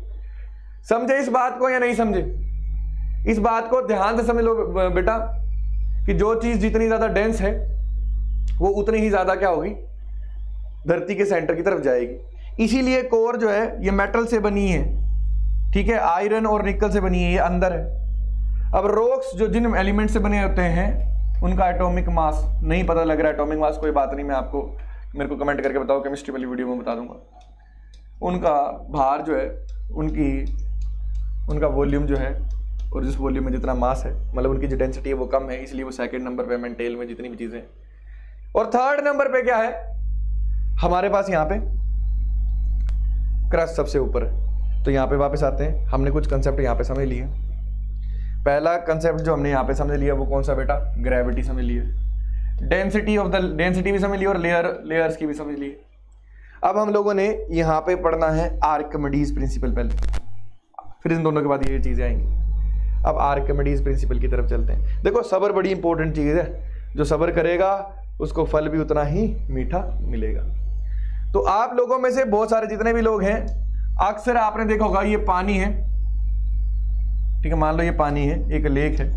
समझे इस बात को या नहीं समझे? इस बात को ध्यान से समझ लो बेटा कि जो चीज जितनी ज्यादा डेंस है वो उतनी ही ज्यादा क्या होगी, धरती के सेंटर की तरफ जाएगी। इसीलिए कोर जो है ये मेटल से बनी है, ठीक है, आयरन और निकल से बनी है, ये अंदर है। अब रॉक्स जो जिन एलिमेंट से बने होते हैं उनका एटॉमिक मास नहीं पता लग रहा है, एटॉमिक मास कोई बात नहीं, मैं आपको, मेरे को कमेंट करके बताओ, केमिस्ट्री वाली वीडियो में बता दूंगा। उनका भार जो है, उनका वॉल्यूम जो है, और जिस वॉल्यूम में जितना मास है, मतलब उनकी जो डेंसिटी है वो कम है, इसलिए वो सेकंड नंबर पे मेंटेल में जितनी भी चीजें। और थर्ड नंबर पे क्या है हमारे पास, यहाँ पे क्रस्ट सबसे ऊपर है। तो यहाँ पे वापस आते हैं, हमने कुछ कंसेप्ट यहाँ पे समझ लिए। पहला कंसेप्ट जो हमने यहाँ पे समझ लिया वो कौन सा बेटा, ग्रेविटी समझ लिया, डेंसिटी भी समझ ली, और लेयर्स की भी समझ ली। अब हम लोगों ने यहाँ पे पढ़ना है आर्किमिडीज प्रिंसिपल पहले, फिर इन दोनों के बाद ये चीजें आएंगी। अब आर्किमिडीज प्रिंसिपल की तरफ चलते हैं। देखो सब्र बड़ी इंपॉर्टेंट चीज है, जो सब्र करेगा उसको फल भी उतना ही मीठा मिलेगा। तो आप लोगों में से बहुत सारे जितने भी लोग हैं, अक्सर आपने देखा होगा ये पानी है, ठीक है, मान लो ये पानी है, एक लेक है,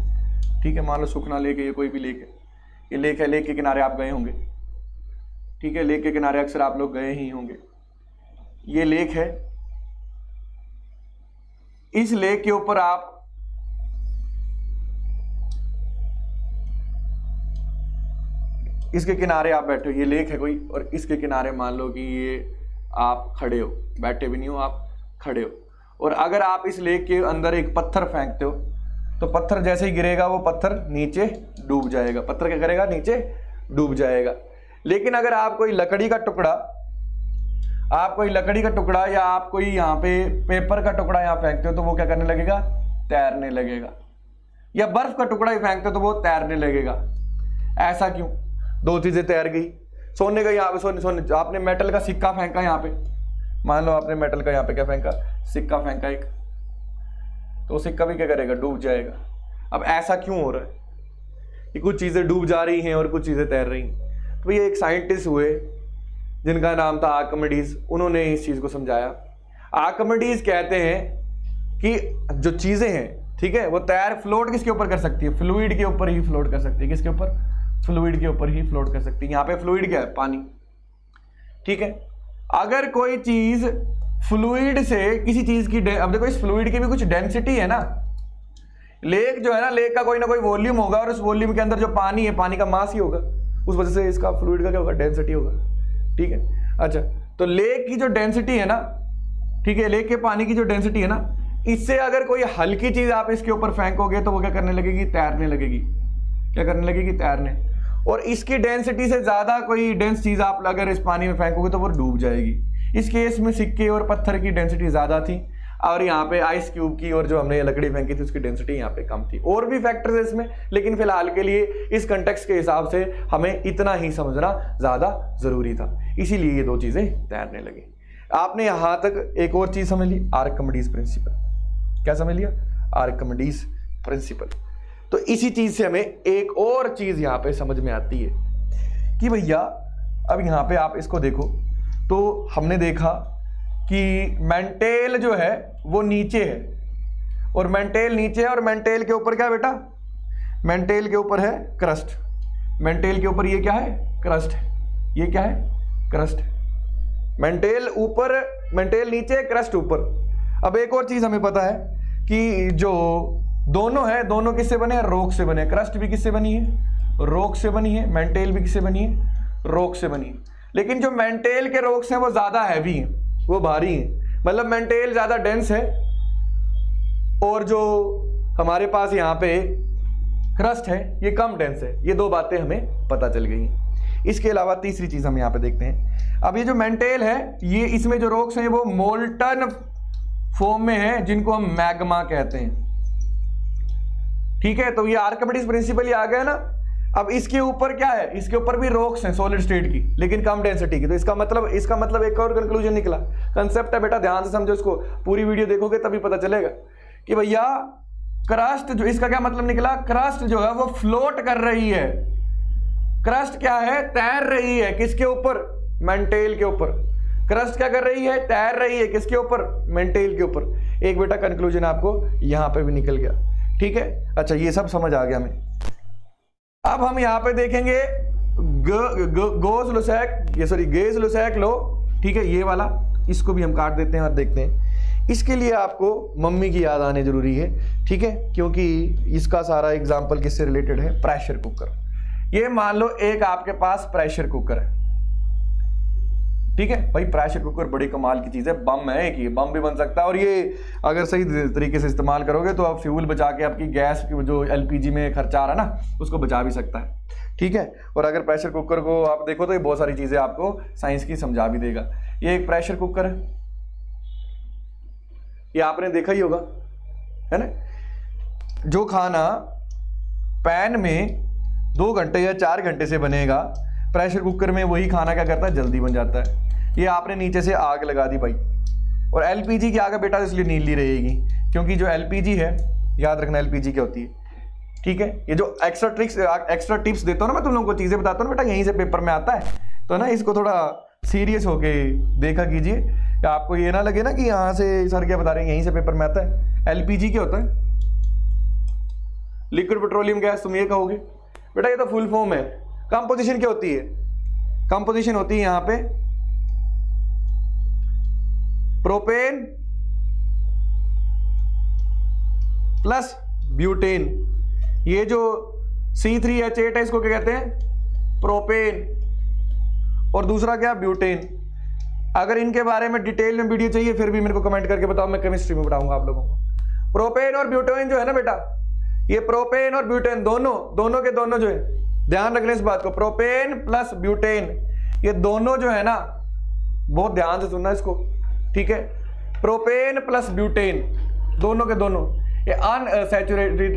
ठीक है, मान लो सुखना लेक है, ये कोई भी लेक है, ये लेक है, लेक के किनारे आप गए होंगे, ठीक है, लेक के किनारे अक्सर आप लोग गए ही होंगे। ये लेक है, इस लेक के ऊपर आप इसके किनारे आप बैठे हो, ये लेक है कोई, और इसके किनारे मान लो कि ये आप खड़े हो, बैठे भी नहीं हो, आप खड़े हो। और अगर आप इस लेक के अंदर एक पत्थर फेंकते हो तो पत्थर जैसे ही गिरेगा वो पत्थर नीचे डूब जाएगा, पत्थर क्या करेगा, नीचे डूब जाएगा। लेकिन अगर आप कोई लकड़ी का टुकड़ा या आप कोई यहाँ पे पेपर का टुकड़ा यहाँ फेंकते हो तो वो क्या करने लगेगा, तैरने लगेगा। या बर्फ का टुकड़ा ही फेंकते हो तो वो तैरने लगेगा। ऐसा क्यों? दो चीजें तैर गई। सोने का यहाँ पे सोने आपने मेटल का सिक्का फेंका यहाँ पे, मान लो आपने मेटल का यहाँ पे क्या फेंका, सिक्का फेंका एक, तो सिक्का भी क्या करेगा, डूब जाएगा। अब ऐसा क्यों हो रहा है कि कुछ चीजें डूब जा रही हैं और कुछ चीजें तैर रही हैं? तो ये एक साइंटिस्ट हुए जिनका नाम था आर्किमिडीज, उन्होंने इस चीज को समझाया। आर्किमिडीज कहते हैं कि जो चीजें हैं, ठीक है, वो तैर फ्लोट किसके ऊपर कर सकती है, फ्लूइड के ऊपर ही फ्लोट कर सकती है। किसके ऊपर, फ्लूइड के ऊपर ही फ्लोट कर सकती है। यहाँ पे फ्लूइड क्या है, पानी, ठीक है। अगर कोई चीज फ्लूइड से किसी चीज की, अब देखो इस फ्लूइड की भी कुछ डेंसिटी है ना, लेक जो है ना, लेक का कोई ना कोई वॉल्यूम होगा और उस वॉल्यूम के अंदर जो पानी है, पानी का मास ही होगा, उस वजह से इसका फ्लूइड का क्या होगा, डेंसिटी होगा, ठीक है। अच्छा, तो लेक की जो डेंसिटी है ना, ठीक है, लेक के पानी की जो डेंसिटी है ना, इससे अगर कोई हल्की चीज आप इसके ऊपर फेंकोगे तो वो क्या करने लगेगी, तैरने लगेगी। क्या करने लगेगी, तैरने। और इसकी डेंसिटी से ज्यादा कोई डेंस चीज आप अगर इस पानी में फेंकोगे तो वो डूब जाएगी। इस केस में सिक्के और पत्थर की डेंसिटी ज्यादा थी और यहाँ पे आइस क्यूब की और जो हमने लकड़ी फेंकी थी उसकी डेंसिटी यहाँ पे कम थी। और भी फैक्टर्स है इसमें, लेकिन फिलहाल के लिए इस कंटेक्स्ट के हिसाब से हमें इतना ही समझना ज्यादा जरूरी था, इसीलिए ये दो चीजें तैरने लगी। आपने यहां तक एक और चीज समझ ली, आर्किमिडीज प्रिंसिपल। क्या समझ लिया, आर्किमिडीज प्रिंसिपल। तो इसी चीज से हमें एक और चीज यहां पे समझ में आती है कि भैया अब यहां पे आप इसको देखो तो हमने देखा कि मेंटेल जो है वो नीचे है और मेंटेल नीचे है और मेंटेल के ऊपर क्या है बेटा, मेंटेल के ऊपर है क्रस्ट। मेंटेल के ऊपर ये क्या है, क्रस्ट है। ये क्या है, क्रस्ट है। मेंटेल ऊपर, मेंटेल नीचे, क्रस्ट ऊपर। अब एक और चीज हमें पता है कि जो दोनों है, दोनों किससे बने हैं, रॉक से बने हैं। क्रस्ट भी किससे बनी है, रॉक से बनी है। मेंटेल भी किससे बनी है, रॉक से बनी है। लेकिन जो मेंटेल के रॉक्स हैं वो ज्यादा हैवी हैं, वो भारी हैं, मतलब मेंटेल ज्यादा डेंस है और जो हमारे पास यहाँ पे क्रस्ट है ये कम डेंस है। ये दो बातें हमें पता चल गई हैं। इसके अलावा तीसरी चीज हम यहाँ पे देखते हैं। अब ये जो मेंटेल है, ये इसमें जो रॉक्स हैं वो मोल्टन फॉर्म में है, जिनको हम मैग्मा कहते हैं, ठीक है। तो ये आर्किमिडीज प्रिंसिपल ही आ गया ना। अब इसके ऊपर क्या है, इसके ऊपर भी रॉक्स हैं सॉलिड स्टेट की, लेकिन कम डेंसिटी की। तो इसका मतलब एक और कंक्लूजन निकला। कंसेप्ट है बेटा, ध्यान से समझो इसको, पूरी वीडियो देखोगे तभी पता चलेगा कि भैया क्रस्ट जो, इसका क्या मतलब निकला, क्रस्ट जो है वो फ्लोट कर रही है। क्रस्ट क्या है, तैर रही है। किसके ऊपर, मेंटेल के ऊपर। क्रस्ट क्या कर रही है, तैर रही है। किसके ऊपर, मेंटेल के ऊपर। एक बेटा कंक्लूजन आपको यहां पे भी निकल गया, ठीक है। अच्छा, ये सब समझ आ गया हमें। अब हम यहां पे देखेंगे गेज लुसैक लो, ठीक है, ये वाला। इसको भी हम काट देते हैं और देखते हैं। इसके लिए आपको मम्मी की याद आने जरूरी है, ठीक है, क्योंकि इसका सारा एग्जाम्पल किससे रिलेटेड है, प्रेशर कुकर। ये मान लो एक आपके पास प्रेशर कुकर है, ठीक है भाई। प्रेशर कुकर बड़ी कमाल की चीज है, बम है, एक बम भी बन सकता है। और ये अगर सही तरीके से इस्तेमाल करोगे तो आप फ्यूल बचा के आपकी गैस जो एलपीजी में खर्चा आ रहा है ना, उसको बचा भी सकता है, ठीक है। और अगर प्रेशर कुकर को आप देखो तो ये बहुत सारी चीजें आपको साइंस की समझा भी देगा। ये एक प्रेशर कुकर है, ये आपने देखा ही होगा, है ना। जो खाना पैन में 2 घंटे या 4 घंटे से बनेगा, प्रेशर कुकर में वही खाना क्या करता है, जल्दी बन जाता है। ये आपने नीचे से आग लगा दी भाई, और एलपीजी की आग बेटा इसलिए नीली रहेगी क्योंकि जो एलपीजी है, याद रखना एलपीजी क्या होती है, ठीक है। ये जो एक्स्ट्रा टिप्स देता हूँ ना मैं तुम लोगों को, चीजें बताता हूँ बेटा, यहीं से पेपर में आता है, तो ना इसको थोड़ा सीरियस होके देखा कीजिए, आपको ये ना लगे ना कि यहाँ से सर क्या बता रहे हैं, यहीं से पेपर में आता है। एलपीजी क्या होता है, लिक्विड पेट्रोलियम गैस, तुम ये कहोगे बेटा, ये तो फुल फॉर्म है। कंपोजिशन क्या होती है, कंपोजिशन होती है यहां पे प्रोपेन प्लस ब्यूटेन। ये जो C3H8 है इसको क्या कहते हैं, प्रोपेन, और दूसरा क्या, ब्यूटेन। अगर इनके बारे में डिटेल में वीडियो चाहिए फिर भी मेरे को कमेंट करके बताओ, मैं केमिस्ट्री में बताऊंगा आप लोगों को। प्रोपेन और ब्यूटेन जो है ना बेटा, ये प्रोपेन और ब्यूटेन दोनों के दोनों जो है, ध्यान रखना इस बात को, प्रोपेन प्लस ब्यूटेन, ये दोनों जो है ना, बहुत ध्यान से सुनना इसको, ठीक है। प्रोपेन प्लस ब्यूटेन, दोनों के दोनों ये अनसैचुरेटेड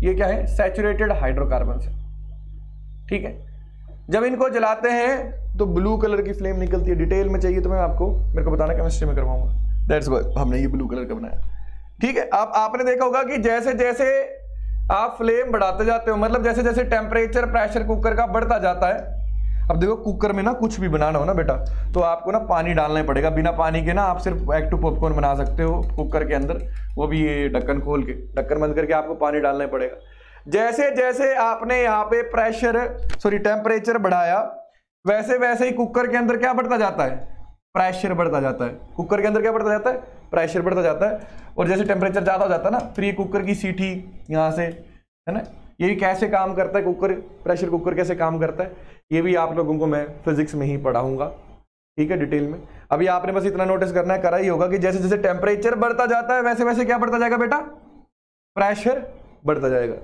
ये क्या है, सैचुरेटेड हाइड्रोकार्बन है, ठीक है। जब इनको जलाते हैं तो ब्लू कलर की फ्लेम निकलती है। डिटेल में चाहिए तो मैं आपको, मेरे को बताना, केमिस्ट्री में करवाऊंगा, दैट्स व्हाई हमने ये ब्लू कलर का बनाया, ठीक है। आपने देखा होगा कि जैसे जैसे आप फ्लेम बढ़ाते जाते हो, मतलब जैसे जैसे टेम्परेचर प्रेशर कुकर का बढ़ता जाता है, अब देखो कुकर में ना कुछ भी बनाना हो ना बेटा तो आपको ना पानी डालना ही पड़ेगा, बिना पानी के ना आप सिर्फ एग टू पॉपकॉर्न बना सकते हो कुकर के अंदर, वो भी ये ढक्कन खोल के, ढक्कन बंद करके आपको पानी डालना ही पड़ेगा। जैसे जैसे आपने यहाँ पे टेम्परेचर बढ़ाया वैसे वैसे ही कुकर के अंदर क्या बढ़ता जाता है, प्रेशर बढ़ता जाता है। कुकर के अंदर क्या बढ़ता जाता है, प्रेशर बढ़ता जाता है। और जैसे टेम्परेचर ज्यादा हो जाता है ना फिर ये कुकर की सीटी यहाँ से, है ना, ये कैसे काम करता है कुकर, प्रेशर कुकर कैसे काम करता है, ये भी आप लोगों को मैं फिजिक्स में ही पढ़ाऊंगा, ठीक है, डिटेल में। अभी आपने बस इतना नोटिस करना है, करा ही होगा कि जैसे जैसे टेम्परेचर बढ़ता जाता है वैसे वैसे क्या बढ़ता जाएगा बेटा, प्रेशर बढ़ता जाएगा,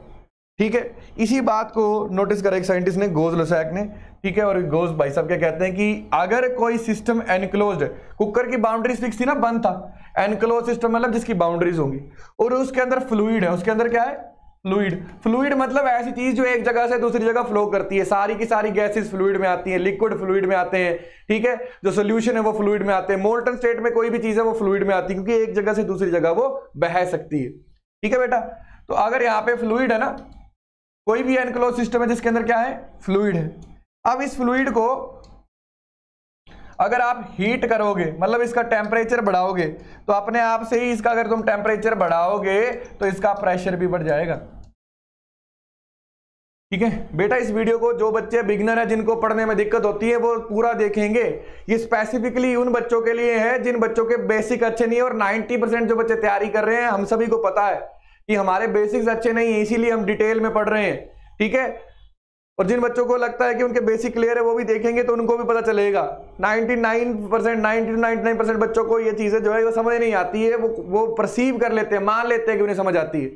ठीक है। इसी बात को नोटिस करा एक साइंटिस्ट ने, गोज़-लुसाक ने, ठीक है। और गोज़ भाई साहब क्या कहते हैं कि अगर कोई सिस्टम एनक्लोज्ड है, कुकर की बाउंड्रीज फिक्स थी ना, बंद था, एनक्लोज सिस्टम मतलब जिसकी बाउंड्रीज होंगी, और उसके अंदर फ्लूइड है, उसके अंदर क्या है, फ्लूइड। फ्लूइड मतलब ऐसी चीज जो एक जगह से दूसरी जगह फ्लो करती है, सारी की सारी गैसेस फ्लूइड में आती हैं, लिक्विड फ्लूइड में आते हैं, ठीक है, जो सोल्यूशन है वो फ्लूइड में आते हैं, मोल्टन स्टेट में कोई भी चीज है वो फ्लूइड में आती है, क्योंकि एक जगह से दूसरी जगह वो बह सकती है, ठीक है बेटा। तो अगर यहाँ पे फ्लूइड है ना, कोई भी एनक्लोज सिस्टम है जिसके अंदर क्या है, फ्लूइड है। अब इस फ्लूइड को अगर आप हीट करोगे, मतलब इसका टेम्परेचर बढ़ाओगे, तो अपने आप से ही इसका अगर तुम टेम्परेचर बढ़ाओगे तो इसका प्रेशर भी बढ़ जाएगा, ठीक है बेटा। इस वीडियो को जो बच्चे बिगिनर है, जिनको पढ़ने में दिक्कत होती है, वो पूरा देखेंगे। ये स्पेसिफिकली उन बच्चों के लिए है जिन बच्चों के बेसिक अच्छे नहीं है, और 90% जो बच्चे तैयारी कर रहे हैं, हम सभी को पता है कि हमारे बेसिक्स अच्छे नहीं है, इसीलिए हम डिटेल में पढ़ रहे हैं, ठीक है। और जिन बच्चों को लगता है कि उनके बेसिक क्लियर है, वो भी देखेंगे तो उनको भी पता चलेगा। 99% बच्चों को ये चीजें जो है वो समझ नहीं आती है, वो परसीव कर लेते हैं, मान लेते हैं कि उन्हें समझ आती है।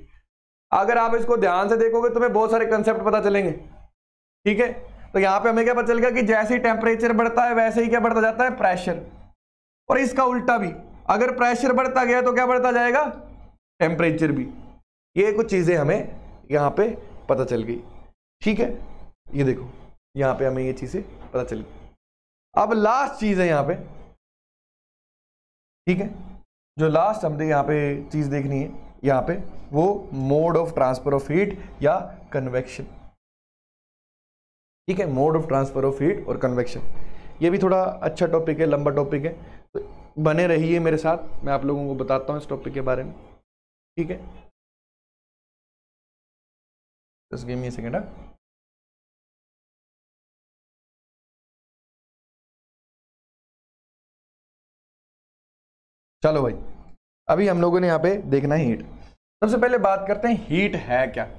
अगर आप इसको ध्यान से देखोगे तुम्हें बहुत सारे कंसेप्ट पता चलेंगे, ठीक है। तो यहाँ पे हमें क्या पता चलेगा कि जैसे ही टेम्परेचर बढ़ता है वैसे ही क्या बढ़ता जाता है, प्रेशर। और इसका उल्टा भी, अगर प्रेशर बढ़ता गया तो क्या बढ़ता जाएगा, टेम्परेचर भी। ये कुछ चीजें हमें यहाँ पे पता चल गई, ठीक है। ये देखो यहाँ पे हमें ये चीजें पता चल गई। अब लास्ट चीज है यहाँ पे, ठीक है, जो लास्ट हमने यहाँ पे चीज देखनी है यहाँ पे, वो mode of transfer of heat या कन्वेक्शन, ठीक है, mode of transfer of heat और कन्वेक्शन। ये भी थोड़ा अच्छा टॉपिक है, लंबा टॉपिक है, तो बने रहिए मेरे साथ, मैं आप लोगों को बताता हूँ इस टॉपिक के बारे में, ठीक है। Just give me a second. चलो भाई, अभी हम लोगों ने यहाँ पे देखना है हीट। सबसे पहले बात करते हैं हीट है क्या, है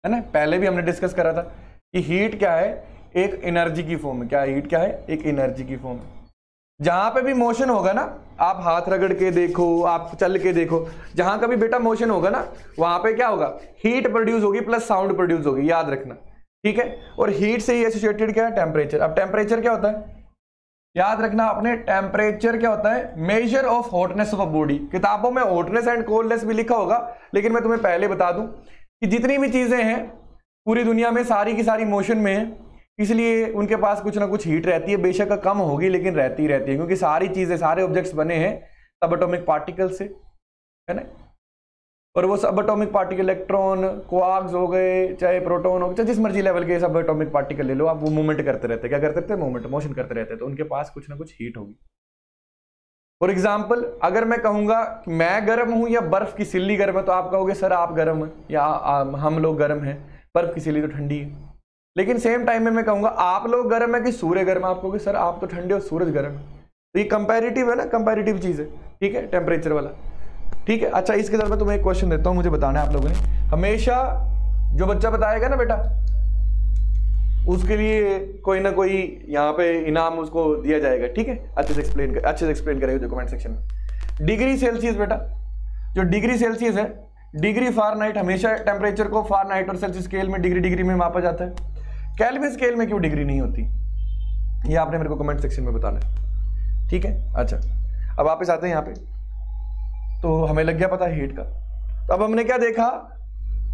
ना। पहले भी हमने डिस्कस करा था कि हीट क्या है, एक एनर्जी की फॉर्म है। क्या हीट क्या है, एक एनर्जी की फॉर्म है। जहां पे भी मोशन होगा ना, आप हाथ रगड़ के देखो, आप चल के देखो, जहां का भी बेटा मोशन होगा ना, वहां पे क्या होगा, हीट प्रोड्यूस होगी प्लस साउंड प्रोड्यूस होगी, याद रखना, ठीक है। और हीट से ही एसोसिएटेड क्या है, टेम्परेचर। अब टेम्परेचर क्या होता है, याद रखना आपने, टेम्परेचर क्या होता है, measure of hotness of a body. किताबों में हॉटनेस एंड कोल्डनेस भी लिखा होगा, लेकिन मैं तुम्हें पहले बता दूं कि जितनी भी चीजें हैं पूरी दुनिया में सारी की सारी मोशन में है, इसलिए उनके पास कुछ ना कुछ हीट रहती है, बेशक कम होगी लेकिन रहती ही रहती है, क्योंकि सारी चीजें, सारे ऑब्जेक्ट्स बने हैं सब एटॉमिक पार्टिकल से, है ना। और वो सब एटॉमिक पार्टिकल, इलेक्ट्रॉन, क्वार्क्स हो गए, चाहे प्रोटॉन हो, चाहे जिस मर्जी लेवल के सब एटॉमिक पार्टिकल ले लो आप, वो मूवमेंट करते रहते हैं। क्या करते रहते हैं, मूवमेंट, मोशन करते रहते हैं, तो उनके पास कुछ ना कुछ हीट होगी। फॉर एग्जाम्पल, अगर मैं कहूंगा मैं गर्म हूं या बर्फ की सिल्ली गर्म है, तो आप कहोगे सर आप गर्म है, या हम लोग गर्म हैं, बर्फ की सिल्ली तो ठंडी है। लेकिन सेम टाइम में मैं कहूंगा आप लोग गर्म है कि सूर्य गर्म है, आप कहोगे सर आप तो ठंडे हो, सूरज गर्म है। तो ये कंपैरेटिव है ना, कंपैरेटिव चीज है, ठीक है, टेम्परेचर वाला, ठीक है। अच्छा, इसके साथ मैं तुम्हें एक क्वेश्चन देता हूं, मुझे बताना है आप लोगों ने। हमेशा जो बच्चा बताएगा ना बेटा, उसके लिए कोई ना कोई यहाँ पे इनाम उसको दिया जाएगा, ठीक है। अच्छे से एक्सप्लेन करेगा जो कमेंट सेक्शन में। डिग्री सेल्सियस बेटा, जो डिग्री सेल्सियस है, डिग्री फारेनहाइट, हमेशा टेम्परेचर को फारेनहाइट और सेल्सियस स्केल में डिग्री में मापा जाता है। केल्विन स्केल में क्यों डिग्री नहीं होती, ये आपने मेरे को कमेंट सेक्शन में बताना है, ठीक है। अच्छा, अब वापस आते हैं यहाँ पे, तो हमें लग गया पता हीट का। तो अब हमने क्या देखा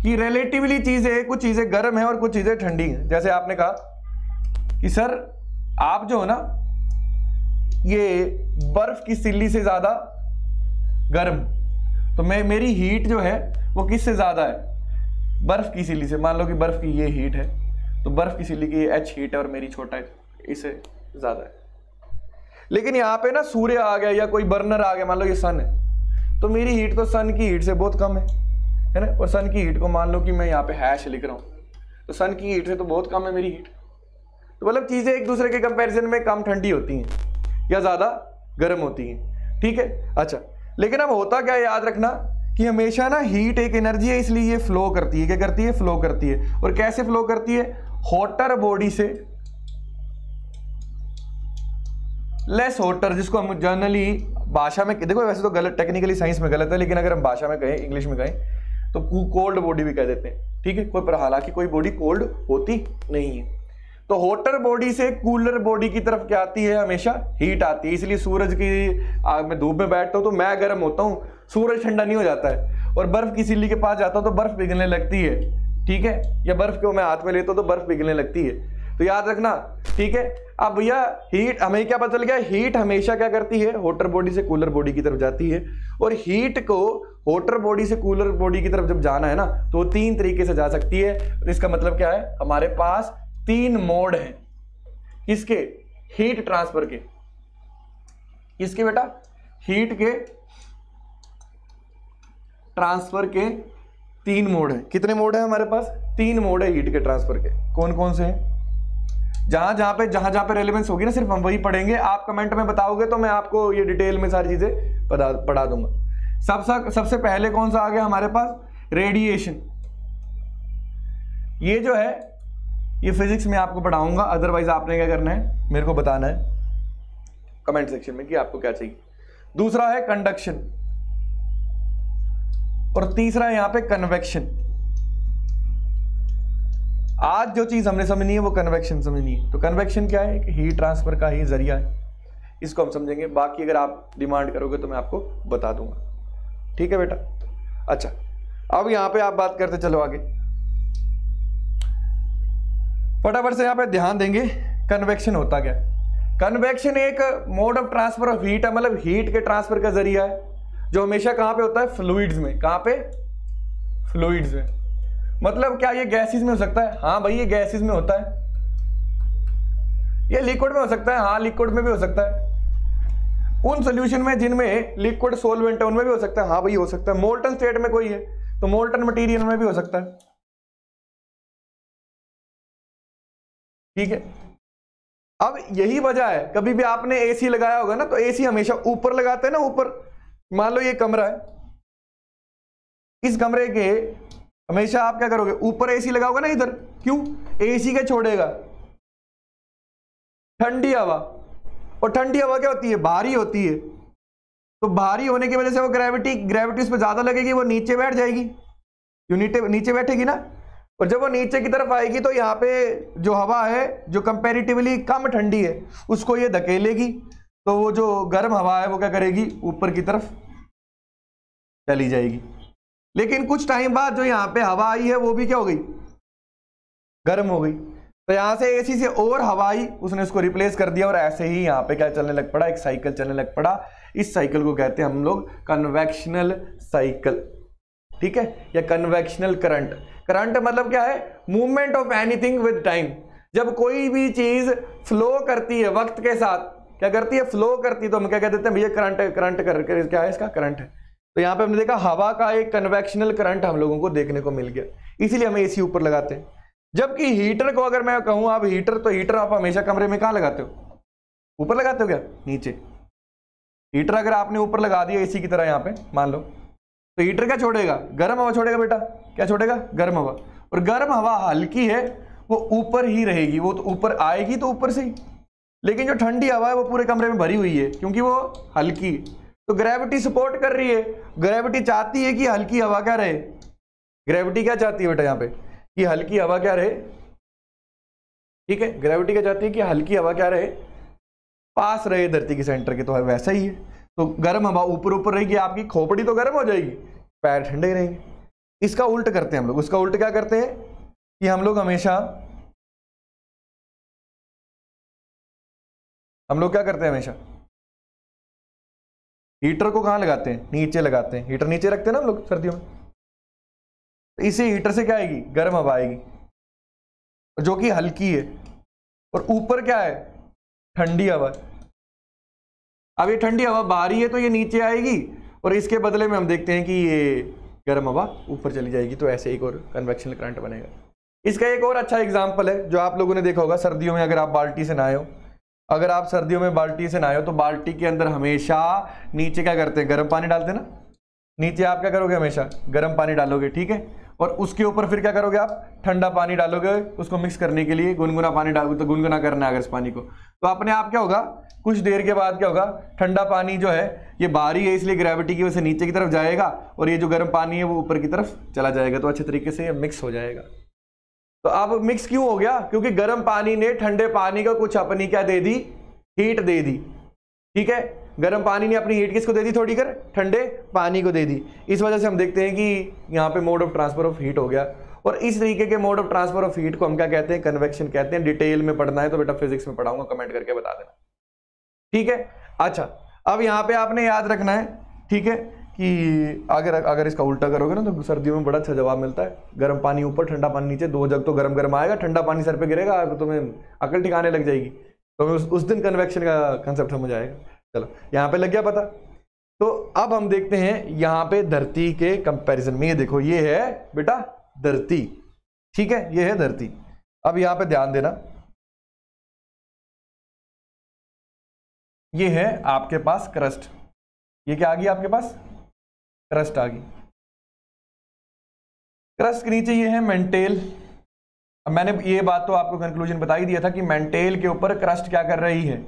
कि रिलेटिवली चीजें, कुछ चीजें गर्म है और कुछ चीजें ठंडी हैं। जैसे आपने कहा कि सर आप जो हो ना, ये बर्फ की सिल्ली से ज्यादा गर्म, तो मेरी हीट जो है वो किससे ज्यादा है, बर्फ की सिल्ली से। मान लो कि बर्फ की ये हीट है, तो बर्फ की सिल्ली की H हीट है और मेरी छोटा है, इससे ज्यादा है। लेकिन यहाँ पे ना सूर्य आ गया या कोई बर्नर आ गया, मान लो ये सन है, तो मेरी हीट तो सन की हीट से बहुत कम है ना। और सन की हीट को मान लो कि मैं यहाँ पे हैश लिख रहा हूँ, तो सन की हीट से तो बहुत कम है मेरी हीट। तो मतलब चीजें एक दूसरे के कंपैरिजन में कम ठंडी होती हैं या ज्यादा गर्म होती हैं, ठीक है। अच्छा, लेकिन अब होता क्या है, याद रखना कि हमेशा ना हीट एक एनर्जी है, इसलिए ये फ्लो करती है। क्या करती है? फ्लो करती है। और कैसे फ्लो करती है? हॉटर बॉडी से लेस हॉटर, जिसको हम जनरली भाषा में, देखो वैसे तो गलत, टेक्निकली साइंस में गलत है, लेकिन अगर हम भाषा में कहें, इंग्लिश में कहें तो कोल्ड बॉडी भी कह देते हैं, ठीक है। कोई पर हालांकि कोई बॉडी कोल्ड होती नहीं है। तो हॉटर बॉडी से कूलर बॉडी की तरफ क्या आती है? हमेशा हीट आती है। इसलिए सूरज की मैं धूप में बैठता हूं तो मैं गर्म होता हूं, सूरज ठंडा नहीं हो जाता है। और बर्फ की सिल्ली के पास जाता हूं तो बर्फ पिघलने लगती है, ठीक है। या बर्फ को मैं हाथ में लेता हूं तो बर्फ पिघलने लगती है। तो याद रखना, ठीक है। अब भैया हीट, हमें क्या पता चल गया? हीट हमेशा क्या करती है? हॉटर बॉडी से कूलर बॉडी की तरफ जाती है। और हीट को हॉटर बॉडी से कूलर बॉडी की तरफ जब जाना है ना, तो 3 तरीके से जा सकती है। तो इसका मतलब क्या है? हमारे पास 3 मोड हैं। किसके? हीट ट्रांसफर के। किसके बेटा? हीट के ट्रांसफर के 3 मोड हैं। कितने मोड हैं हमारे पास? 3 मोड है हीट के ट्रांसफर के। कौन कौन से हैं? जहां जहां पे रेलेवेंस होगी ना, सिर्फ हम वही पढ़ेंगे। आप कमेंट में बताओगे तो मैं आपको ये डिटेल में सारी चीजें पढ़ा दूंगा। सबसे पहले कौन सा आ गया हमारे पास? रेडिएशन। ये जो है, ये फिजिक्स में आपको पढ़ाऊंगा, अदरवाइज आपने क्या करना है, मेरे को बताना है कमेंट सेक्शन में कि आपको क्या चाहिए। दूसरा है कंडक्शन, और तीसरा है यहां पे कन्वेक्शन। आज जो चीज हमने समझनी है वो कन्वेक्शन समझनी है। तो कन्वेक्शन क्या है? हीट ट्रांसफर का ही जरिया है, इसको हम समझेंगे। बाकी अगर आप डिमांड करोगे तो मैं आपको बता दूंगा, ठीक है बेटा। अच्छा, अब यहां पे आप बात करते चलो आगे, फटाफट से यहां पे ध्यान देंगे। कन्वेक्शन होता क्या? कन्वेक्शन एक mode of transfer of heat है, मतलब हीट के ट्रांसफर का जरिया है, जो हमेशा कहां पे होता है? फ्लूइड्स में। कहां पे? फ्लूइड्स में। मतलब क्या ये गैसेस में हो सकता है? हाँ भाई, ये गैसेस में होता है। ये लिक्विड में हो सकता है? हाँ, लिक्विड में भी हो सकता है। उन सॉल्यूशन में जिनमें लिक्विड सोलवेंट है उनमें भी हो सकता है। हाँ भाई, हो सकता है। मोल्टन स्टेट में कोई है तो मोल्टन मटेरियल में भी हो सकता है, ठीक है। अब यही वजह है, कभी भी आपने एसी लगाया होगा ना, तो एसी हमेशा ऊपर लगाते हैं ना, ऊपर। मान लो ये कमरा है, इस कमरे के हमेशा आप क्या करोगे? ऊपर एसी लगाओगे ना इधर। क्यों? एसी क्या छोड़ेगा? ठंडी हवा। और ठंडी हवा क्या होती है? भारी होती है। तो भारी होने की वजह से वो ग्रेविटी उस पर ज्यादा लगेगी, वो नीचे बैठ जाएगी। क्यों नीचे बैठेगी ना। और जब वो नीचे की तरफ आएगी तो यहाँ पे जो हवा है, जो कंपैरेटिवली कम ठंडी है, उसको ये धकेलेगी। तो वो जो गर्म हवा है वो क्या करेगी? ऊपर की तरफ चली जाएगी। लेकिन कुछ टाइम बाद जो यहाँ पे हवा आई है वो भी क्या हो गई? गर्म हो गई। तो यहां से एसी से और हवा आई, उसने उसको रिप्लेस कर दिया, और ऐसे ही यहाँ पे क्या चलने लग पड़ा? एक साइकिल चलने लग पड़ा। इस साइकिल को कहते हैं हम लोग कन्वेक्शनल साइकिल, ठीक है, या कन्वेक्शनल करंट। करंट मतलब क्या है? Movement of anything with time. जब कोई भी चीज फ्लो करती है वक्त के साथ, क्या करती है? फ्लो करती है, तो हम क्या कहते हैं? भैया करंट है। करंट करके क्या है? इसका करंट है। तो यहां पे हमने देखा हवा का एक कन्वेक्शनल करंट हम लोगों को देखने को मिल गया, इसीलिए हम एसी ऊपर लगाते हैं। जबकि हीटर को अगर मैं कहूं आप हीटर, तो हीटर आप हमेशा कमरे में कहां लगाते हो? ऊपर लगाते हो क्या? नीचे। हीटर अगर आपने ऊपर लगा दिया एसी की तरह यहां पे मान लो, तो हीटर क्या छोड़ेगा? गर्म हवा छोड़ेगा बेटा। क्या छोड़ेगा? गर्म हवा। और गर्म हवा हल्की है, वो ऊपर ही रहेगी, वो तो ऊपर आएगी तो ऊपर से ही। लेकिन जो ठंडी हवा है वो पूरे कमरे में भरी हुई है, क्योंकि वो हल्की है। तो ग्रेविटी सपोर्ट कर रही है। ग्रेविटी चाहती है कि हल्की हवा क्या रहे? ग्रेविटी क्या चाहती है बेटा यहाँ पे? कि हल्की हवा क्या रहे, ठीक है। ग्रेविटी क्या चाहती है? कि हल्की हवा क्या रहे? पास रहे धरती के सेंटर के। तो वैसा ही है। तो गर्म हवा ऊपर ऊपर रहेगी, आपकी खोपड़ी तो गर्म हो जाएगी, पैर ठंडे रहेंगे। इसका उल्ट करते हैं हम लोग। उसका उल्ट क्या करते हैं? कि हम लोग हमेशा क्या करते हैं? हमेशा हीटर को कहां लगाते हैं? नीचे लगाते हैं। हीटर नीचे रखते हैं ना हम लोग सर्दियों में। तो इसी हीटर से क्या आएगी? गर्म हवा आएगी, जो कि हल्की है। और ऊपर क्या है, ठंडी हवा। अब ये ठंडी हवा बाहरी है तो ये नीचे आएगी और इसके बदले में हम देखते हैं कि ये गर्म हवा ऊपर चली जाएगी, तो ऐसे एक और कन्वेक्शनल करंट बनेगा। इसका एक और अच्छा एग्जांपल है जो आप लोगों ने देखा होगा, सर्दियों में अगर आप बाल्टी से नहाए हो, अगर आप सर्दियों में बाल्टी से नहाए हो तो बाल्टी के अंदर हमेशा नीचे क्या करते हैं, गर्म पानी डालते हैं ना। नीचे आप क्या करोगे, हमेशा गर्म पानी डालोगे, ठीक है, और उसके ऊपर फिर क्या करोगे, आप ठंडा पानी डालोगे उसको मिक्स करने के लिए, गुनगुना पानी डालोगे, तो गुनगुना करना है अगर इस पानी को, तो अपने आप क्या होगा, कुछ देर के बाद क्या होगा, ठंडा पानी जो है ये बाहरी है इसलिए ग्रेविटी की वजह से नीचे की तरफ जाएगा और ये जो गर्म पानी है वो ऊपर की तरफ चला जाएगा, तो अच्छे तरीके से ये मिक्स हो जाएगा। तो अब मिक्स क्यों हो गया, क्योंकि गर्म पानी ने ठंडे पानी को कुछ अपनी क्या दे दी, हीट दे दी, ठीक है। गर्म पानी ने अपनी हीट किसको दे दी, थोड़ी कर ठंडे पानी को दे दी। इस वजह से हम देखते हैं कि यहाँ पे mode of transfer of heat हो गया, और इस तरीके के mode of transfer of heat को हम क्या कहते हैं, कन्वेक्शन कहते हैं। डिटेल में पढ़ना है तो बेटा फिजिक्स में पढ़ाऊंगा, कमेंट करके बता देना, ठीक है। अच्छा, अब यहाँ पे आपने याद रखना है, ठीक है, कि अगर इसका उल्टा करोगे ना तो सर्दियों में बड़ा अच्छा जवाब मिलता है। गर्म पानी ऊपर, ठंडा पानी नीचे, दो जग तो गर्म गर्म आएगा, ठंडा पानी सर पे गिरेगा तो तुम्हें अकल ठिकाने लग जाएगी, तो उस दिन कन्वेक्शन का कंसेप्ट समझ आएगा। चलो यहाँ पे लग गया पता। तो अब हम देखते हैं यहाँ पे धरती के कंपैरिजन में, ये देखो ये है बेटा धरती, ठीक है, ये है धरती। अब यहाँ पे ध्यान देना, ये है आपके पास क्रस्ट, ये क्या आ गई आपके पास, क्रस्ट आ गई। क्रस्ट के नीचे ये है मेंटेल। अब मैंने ये बात तो आपको कंक्लूजन बता ही दिया था कि मेंटेल के ऊपर क्रस्ट क्या कर रही है,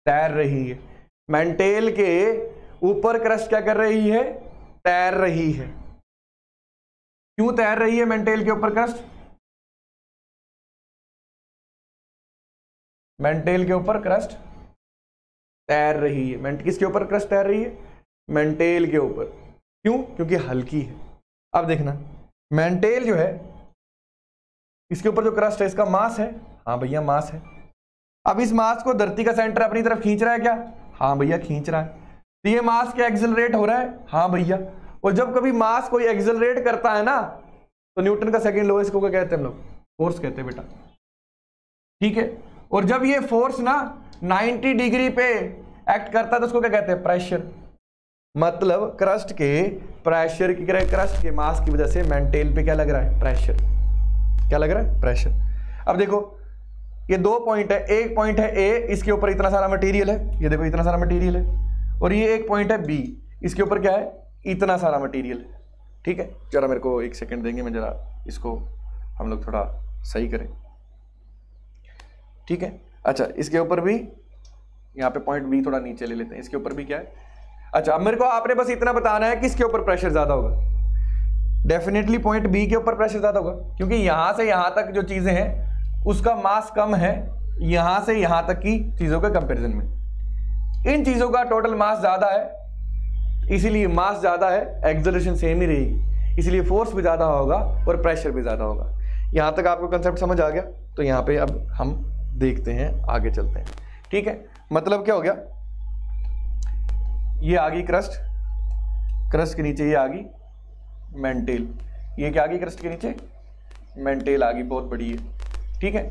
तैर रही है। मेंटेल के ऊपर क्रस्ट क्या कर रही है, तैर रही है। क्यों तैर रही है मेंटेल के ऊपर क्रस्ट, मेंटेल के ऊपर क्रस्ट तैर रही है। किसके ऊपर क्रस्ट तैर रही है, मेंटेल के ऊपर। क्यों, क्योंकि हल्की है। अब देखना, मेंटेल जो है इसके ऊपर जो क्रस्ट है इसका मास है, हाँ भैया मास है। अब इस मास को धरती का सेंटर अपनी तरफ खींच रहा है क्या, हाँ भैया खींच रहा है। तो ये मास क्या एक्सेलरेट हो रहा है, हाँ भैया। और जब कभी मास कोई एक्सेलरेट करता है ना तो न्यूटन का सेकंड लॉ इसको क्या कहते हैं हम लोग, फोर्स कहते हैं बेटा, ठीक है। और जब ये फोर्स ना 90 डिग्री पे एक्ट करता है तो उसको क्या कहते हैं, प्रेशर। मतलब क्रस्ट के प्रेशर की, क्रस्ट के मास की वजह से मेंटेल पे क्या लग रहा है, प्रेशर। क्या लग रहा है, प्रेशर। अब देखो ये दो पॉइंट है, एक पॉइंट है ए, इसके ऊपर इतना सारा मटेरियल है, ये देखो इतना सारा मटेरियल है, और ये एक पॉइंट है बी, इसके ऊपर क्या है, इतना सारा मटेरियल है, ठीक है। जरा मेरे को एक सेकंड देंगे, मैं जरा इसको हम लोग थोड़ा सही करें, ठीक है। अच्छा, इसके ऊपर भी यहाँ पे पॉइंट बी थोड़ा नीचे ले लेते हैं, इसके ऊपर भी क्या है। अच्छा, अब मेरे को आपने बस इतना बताना है किसके ऊपर प्रेशर ज्यादा होगा। डेफिनेटली पॉइंट बी के ऊपर प्रेशर ज्यादा होगा, क्योंकि यहां से यहां तक जो चीजें हैं उसका मास कम है यहां से यहां तक की चीजों के कंपैरिजन में। इन चीजों का टोटल मास ज्यादा है, इसीलिए मास ज्यादा है, एक्सेलरेशन सेम ही रहेगी, इसलिए फोर्स भी ज्यादा होगा और प्रेशर भी ज्यादा होगा। यहां तक आपको कंसेप्ट समझ आ गया। तो यहां पे अब हम देखते हैं, आगे चलते हैं, ठीक है। मतलब क्या हो गया, ये आ गई क्रस्ट, क्रस्ट के नीचे ये आ गई मेंटेल, ये क्या आ गई क्रस्ट के नीचे, मेंटेल आ गई, बहुत बड़ी है, ठीक है।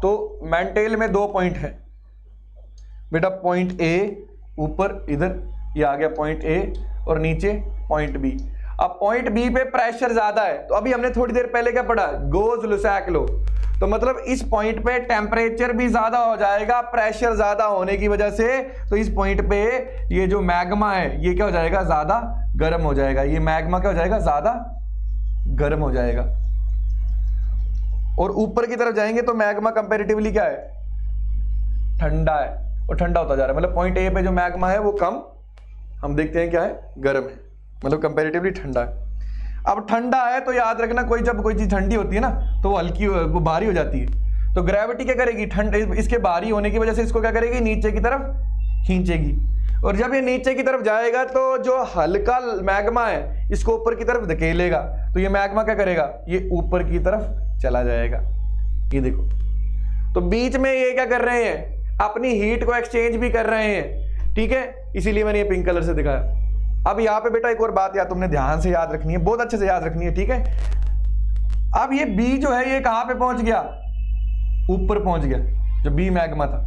तो मेंटेल में दो पॉइंट है बेटा, पॉइंट ए ऊपर इधर ये आ गया पॉइंट ए, और नीचे पॉइंट बी। अब पॉइंट बी पे प्रेशर ज्यादा है, तो अभी हमने थोड़ी देर पहले क्या पढ़ा, गोज-लुसैक लॉ। तो मतलब इस पॉइंट पे टेम्परेचर भी ज्यादा हो जाएगा प्रेशर ज्यादा होने की वजह से, तो इस पॉइंट पे ये जो मैग्मा है ये क्या हो जाएगा, ज्यादा गर्म हो जाएगा। ये मैग्मा क्या हो जाएगा, ज्यादा गर्म हो जाएगा। और ऊपर की तरफ जाएंगे तो मैग्मा कंपैरेटिवली क्या है, ठंडा है, और ठंडा होता जा रहा है। मतलब पॉइंट ए पे जो मैग्मा है वो कम, हम देखते हैं क्या है, गर्म है, मतलब कंपैरेटिवली ठंडा है। अब ठंडा है तो याद रखना, जब कोई चीज ठंडी होती है ना तो वो हल्की, वो भारी हो जाती है। तो ग्रेविटी क्या करेगी, ठंड, इसके भारी होने की वजह से इसको क्या करेगी, नीचे की तरफ खींचेगी। और जब ये नीचे की तरफ जाएगा तो जो हल्का मैग्मा है इसको ऊपर की तरफ धकेलेगा, तो ये मैग्मा क्या करेगा, ये ऊपर की तरफ चला जाएगा। ये देखो, तो बीच में ये क्या कर रहे हैं, अपनी हीट को एक्सचेंज भी कर रहे हैं, ठीक है। इसीलिए मैंने ये पिंक कलर से दिखाया। अब यहाँ पे बेटा एक और बात यार तुमने ध्यान से याद रखनी है, बहुत अच्छे से याद रखनी है, ठीक है। अब ये बी जो है ये कहां पे पहुंच गया, ऊपर पहुंच गया, जो बी मैग्मा था,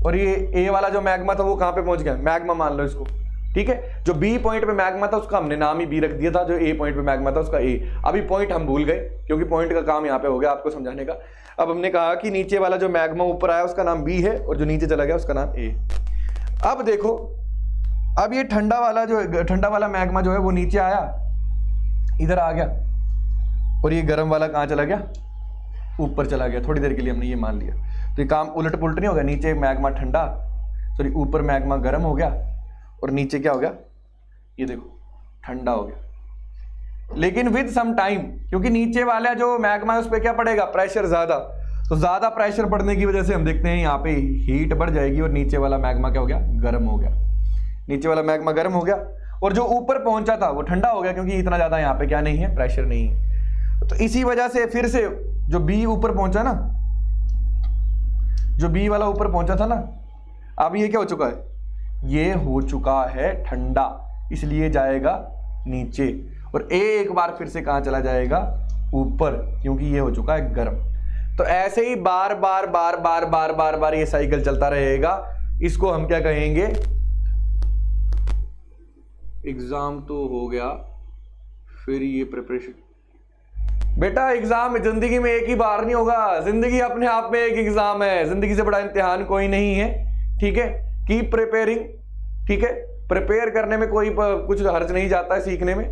और ये ए वाला जो मैग्मा था वो कहां पे पहुंच गया, मैग्मा मान लो इसको, ठीक है। जो बी पॉइंट पे मैग्मा था उसका हमने नाम ही बी रख दिया था, जो ए पॉइंट पे मैग्मा था उसका ए। अभी पॉइंट हम भूल गए क्योंकि पॉइंट का काम यहाँ पे हो गया आपको समझाने का। अब हमने कहा कि नीचे वाला जो मैग्मा ऊपर आया उसका नाम बी है और जो नीचे चला गया उसका नाम ए। अब देखो, अब ये ठंडा वाला मैग्मा जो है वो नीचे आया, इधर आ गया, और ये गर्म वाला कहाँ चला गया, ऊपर चला गया। थोड़ी देर के लिए हमने ये मान लिया, तो ये काम उलट पुलट नहीं हो गया। नीचे मैग्मा ठंडा, सॉरी ऊपर मैग्मा गर्म हो गया, और नीचे क्या हो गया, ये देखो ठंडा हो गया। लेकिन विद सम टाइम, क्योंकि नीचे वाला जो मैग्मा है उस पर क्या पड़ेगा, प्रेशर ज्यादा, तो ज्यादा प्रेशर बढ़ने की वजह से हम देखते हैं यहाँ पे हीट बढ़ जाएगी और नीचे वाला मैग्मा क्या हो गया, गर्म हो गया। नीचे वाला मैग्मा गर्म हो गया और जो ऊपर पहुंचा था वो ठंडा हो गया, क्योंकि इतना ज्यादा यहाँ पे क्या नहीं है, प्रेशर नहीं है। तो इसी वजह से फिर से जो बी ऊपर पहुंचा ना, जो बी वाला ऊपर पहुंचा था ना, अब ये क्या हो चुका है, ये हो चुका है ठंडा, इसलिए जाएगा नीचे, और ए एक बार फिर से कहां चला जाएगा, ऊपर, क्योंकि ये हो चुका है गर्म। तो ऐसे ही बार बार बार बार बार बार बार ये साइकिल चलता रहेगा। इसको हम क्या कहेंगे, एग्जाम तो हो गया, फिर ये प्रिपरेशन। बेटा एग्जाम जिंदगी में एक ही बार नहीं होगा, जिंदगी अपने आप में एक एग्जाम है, जिंदगी से बड़ा इम्तिहान कोई नहीं है, ठीक है। कीप प्रिपेयरिंग, ठीक है। प्रिपेयर करने में कोई कुछ हर्ज नहीं जाता है सीखने में।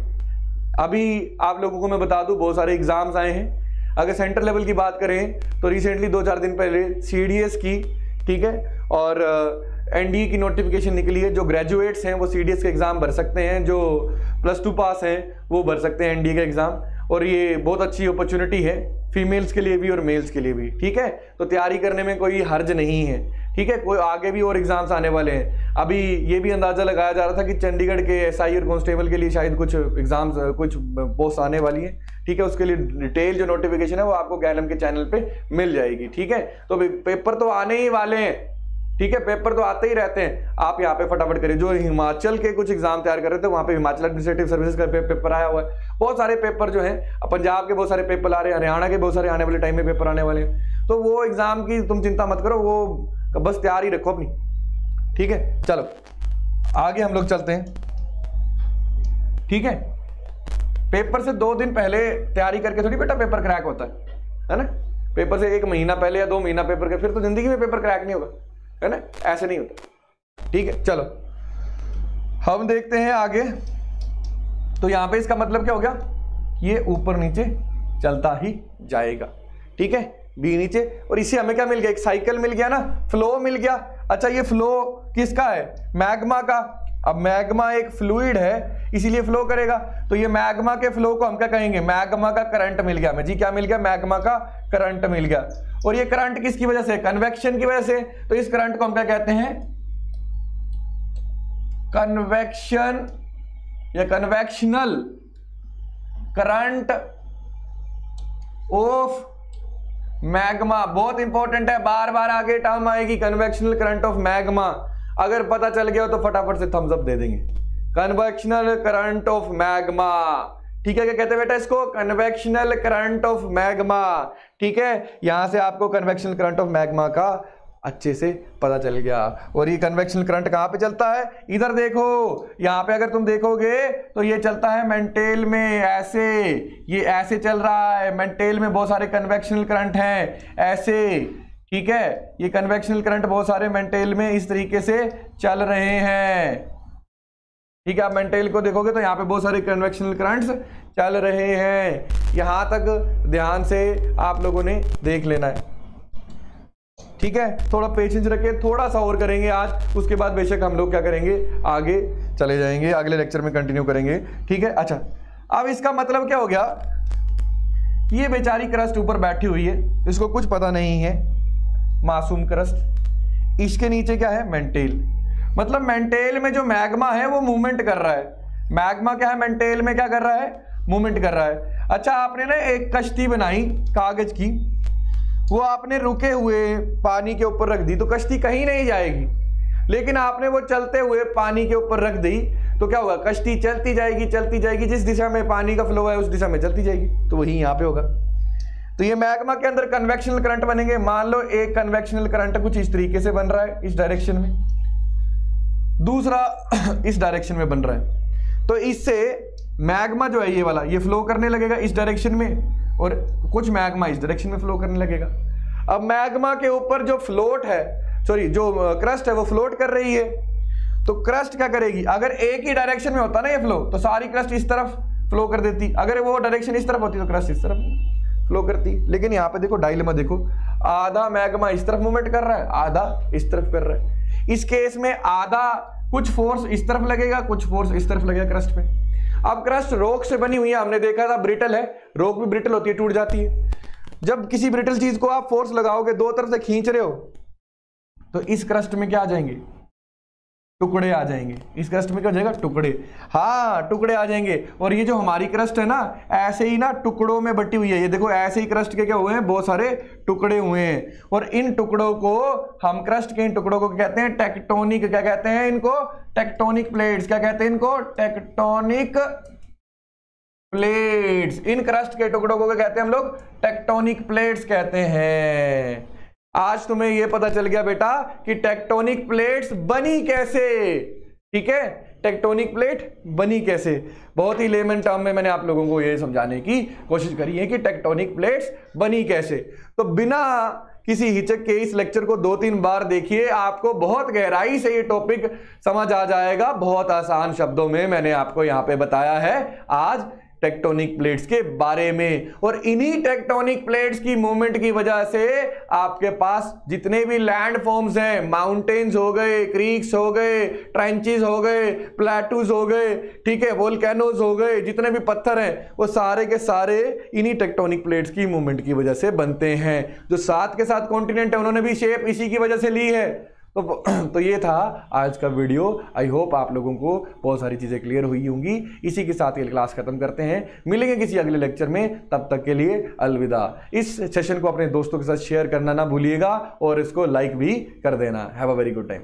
अभी आप लोगों को मैं बता दूं, बहुत सारे एग्जाम्स आए हैं। अगर सेंटर लेवल की बात करें तो रिसेंटली 2-4 दिन पहले CDS की, ठीक है, और NDE की नोटिफिकेशन निकली है। जो ग्रेजुएट्स हैं वो CDS के एग्जाम भर सकते हैं, जो +2 पास हैं वो भर सकते हैं NDE का एग्जाम, और ये बहुत अच्छी अपॉर्चुनिटी है फीमेल्स के लिए भी और मेल्स के लिए भी, ठीक है। तो तैयारी करने में कोई हर्ज नहीं है, ठीक है। कोई आगे भी और एग्जाम्स आने वाले हैं। अभी ये भी अंदाजा लगाया जा रहा था कि चंडीगढ़ के SI और कांस्टेबल के लिए शायद कुछ एग्जाम्स, कुछ पोस्ट आने वाली हैं, ठीक है। उसके लिए डिटेल जो नोटिफिकेशन है वो आपको गैलम के चैनल पे मिल जाएगी, ठीक है। तो पेपर तो आने ही वाले हैं, ठीक है, पेपर तो आते ही रहते हैं। आप यहाँ पे फटाफट करिए। जो हिमाचल के कुछ एग्जाम तैयार कर रहे थे वहाँ पे हिमाचल एडमिनिस्ट्रेटिव सर्विसेज का पेपर आया हुआ है। बहुत सारे पेपर जो हैं, पंजाब के बहुत सारे पेपर आ रहे हैं, हरियाणा के बहुत सारे आने वाले टाइम में पेपर आने वाले हैं। तो वो एग्जाम की तुम चिंता मत करो, वो बस तैयारी रखो अपनी, ठीक है। चलो आगे हम लोग चलते हैं, ठीक है। पेपर से 2 दिन पहले तैयारी करके थोड़ी बेटा पेपर क्रैक होता है ना। पेपर से 1 महीना पहले या 2 महीना पेपर का, फिर तो जिंदगी में पेपर क्रैक नहीं होगा, है ना, ऐसे नहीं होता, ठीक है। चलो हम देखते हैं आगे। तो यहां पे इसका मतलब क्या हो गया, ये ऊपर नीचे चलता ही जाएगा, ठीक है, बी नीचे। और इसे हमें क्या मिल गया, एक साइकिल मिल गया ना, फ्लो मिल गया। अच्छा ये फ्लो किसका है, मैग्मा का। अब मैग्मा एक फ्लूइड है इसीलिए फ्लो करेगा, तो ये मैग्मा के फ्लो को हम क्या कहेंगे, मैग्मा का करंट मिल गया हमें जी। क्या मिल गया, मैग्मा का करंट मिल गया। और ये करंट किसकी वजह से, कन्वेक्शन की वजह से। तो इस करंट को हम क्या कहते हैं, कन्वेक्शन या कन्वेक्शनल करंट ऑफ मैग्मा। बहुत इंपॉर्टेंट है, बार बार आगे टर्म आएगी, कन्वेक्शनल करंट ऑफ मैग्मा। अगर पता चल गया हो तो फटाफट से थम्स अप दे देंगे। कन्वेक्शनल करंट ऑफ मैग्मा, ठीक है। क्या कहते हैं बेटा इसको, कन्वेक्शनल करंट ऑफ मैग्मा, ठीक है। यहां से आपको कन्वेक्शनल करंट ऑफ मैग्मा का अच्छे से पता चल गया। और ये कन्वेक्शनल करंट कहां पे चलता है, इधर देखो, यहां पे अगर तुम देखोगे तो ये चलता है मेंटेल में, ऐसे, ये ऐसे चल रहा है। मेंटेल में बहुत सारे कन्वेक्शनल करंट हैं ऐसे, ठीक है। ये कन्वेक्शनल करंट बहुत सारे मेंटेल में इस तरीके से चल रहे हैं, ठीक है। आप मेंटेल को देखोगे तो यहाँ पे बहुत सारे कन्वेक्शनल करंट्स चल रहे हैं। यहां तक ध्यान से आप लोगों ने देख लेना है, ठीक है। थोड़ा पेशेंस रखिए, थोड़ा सा और करेंगे आज, उसके बाद बेशक हम लोग क्या करेंगे, आगे चले जाएंगे, अगले लेक्चर में कंटिन्यू करेंगे, ठीक है। अच्छा अब इसका मतलब क्या हो गया, ये बेचारी क्रस्ट ऊपर बैठी हुई है, इसको कुछ पता नहीं है, मासूम क्रस्ट। इसके नीचे क्या है, मेंटेल। मतलब मेंटेल में जो मैग्मा है वो मूवमेंट कर रहा है। मैग्मा क्या है, मेंटेल में क्या कर रहा है, मूवमेंट कर रहा है। अच्छा आपने ना एक कश्ती बनाई कागज की, वो आपने रुके हुए पानी के ऊपर रख दी तो कश्ती कहीं नहीं जाएगी। लेकिन आपने वो चलते हुए पानी के ऊपर रख दी तो क्या होगा, कश्ती चलती जाएगी, चलती जाएगी, जिस दिशा में पानी का फ्लो है उस दिशा में चलती जाएगी। तो वही यहाँ पे होगा। तो ये मैग्मा के अंदर कन्वेक्शनल करंट बनेंगे। मान लो एक कन्वेक्शनल करंट कुछ इस तरीके से बन रहा है, इस डायरेक्शन में, दूसरा इस डायरेक्शन में बन रहा है। तो इससे मैग्मा जो है ये वाला, ये फ्लो करने लगेगा इस डायरेक्शन में, और कुछ मैग्मा इस डायरेक्शन में फ्लो करने लगेगा। अब मैग्मा के ऊपर जो फ्लोट है, सॉरी जो क्रस्ट है वो फ्लोट कर रही है, तो क्रस्ट क्या करेगी, अगर एक ही डायरेक्शन में होता ना ये फ्लो, तो सारी क्रस्ट इस तरफ फ्लो कर देती, अगर वो डायरेक्शन इस तरफ होती तो क्रस्ट इस तरफ फ्लो करती। लेकिन यहाँ पे देखो डायलेमा देखो, आधा मैग्मा इस तरफ मूवमेंट कर रहा है, आधा इस तरफ कर रहा है। इस केस में आधा कुछ फोर्स इस तरफ लगेगा, कुछ फोर्स इस तरफ लगेगा क्रस्ट पे। अब क्रस्ट रॉक से बनी हुई है, हमने देखा था ब्रिटल है, रॉक भी ब्रिटल होती है, टूट जाती है। जब किसी ब्रिटल चीज को आप फोर्स लगाओगे, दो तरफ से खींच रहे हो, तो इस क्रस्ट में क्या आ जाएंगे, टुकड़े आ जाएंगे। इस क्रस्ट में क्या हो जाएगा, टुकड़े, हाँ टुकड़े आ जाएंगे। और ये जो हमारी क्रस्ट है ना, ऐसे ही ना टुकड़ों में बटी हुई है, ये देखो ऐसे ही क्रस्ट के क्या हुए हैं, बहुत सारे टुकड़े हुए हैं। और इन टुकड़ों को हम, क्रस्ट के इन टुकड़ों को कहते हैं टेक्टोनिक, क्या कहते हैं इनको, टेक्टोनिक प्लेट्स। क्या कहते हैं इनको, टेक्टोनिक प्लेट्स। इन क्रस्ट के टुकड़ों को क्या कहते हैं हम लोग, टेक्टोनिक प्लेट्स कहते हैं। आज तुम्हें यह पता चल गया बेटा कि टेक्टोनिक प्लेट्स बनी कैसे, ठीक है, टेक्टोनिक प्लेट बनी कैसे। बहुत ही लेमन टर्म में मैंने आप लोगों को यह समझाने की कोशिश करी है कि टेक्टोनिक प्लेट्स बनी कैसे। तो बिना किसी हिचक के इस लेक्चर को 2-3 बार देखिए, आपको बहुत गहराई से ये टॉपिक समझ आ जाएगा। बहुत आसान शब्दों में मैंने आपको यहां पे बताया है आज टेक्टोनिक प्लेट्स के बारे में। और इन्हीं टेक्टोनिक प्लेट्स की मूवमेंट की वजह से आपके पास जितने भी लैंड फॉर्म्स हैं, माउंटेन्स हो गए, क्रीक्स हो गए, ट्रेंचेस हो गए, प्लेटूज हो गए, ठीक है, वोल्केनोज हो गए, जितने भी पत्थर हैं वो सारे के सारे इन्हीं टेक्टोनिक प्लेट्स की मूवमेंट की वजह से बनते हैं। जो साथ के साथ कॉन्टिनेंट है उन्होंने भी शेप इसी की वजह से ली है। तो ये था आज का वीडियो। आई होप आप लोगों को बहुत सारी चीज़ें क्लियर हुई होंगी। इसी के साथ ये क्लास खत्म करते हैं, मिलेंगे किसी अगले लेक्चर में, तब तक के लिए अलविदा। इस सेशन को अपने दोस्तों के साथ शेयर करना ना भूलिएगा और इसको लाइक भी कर देना। Have a very good time.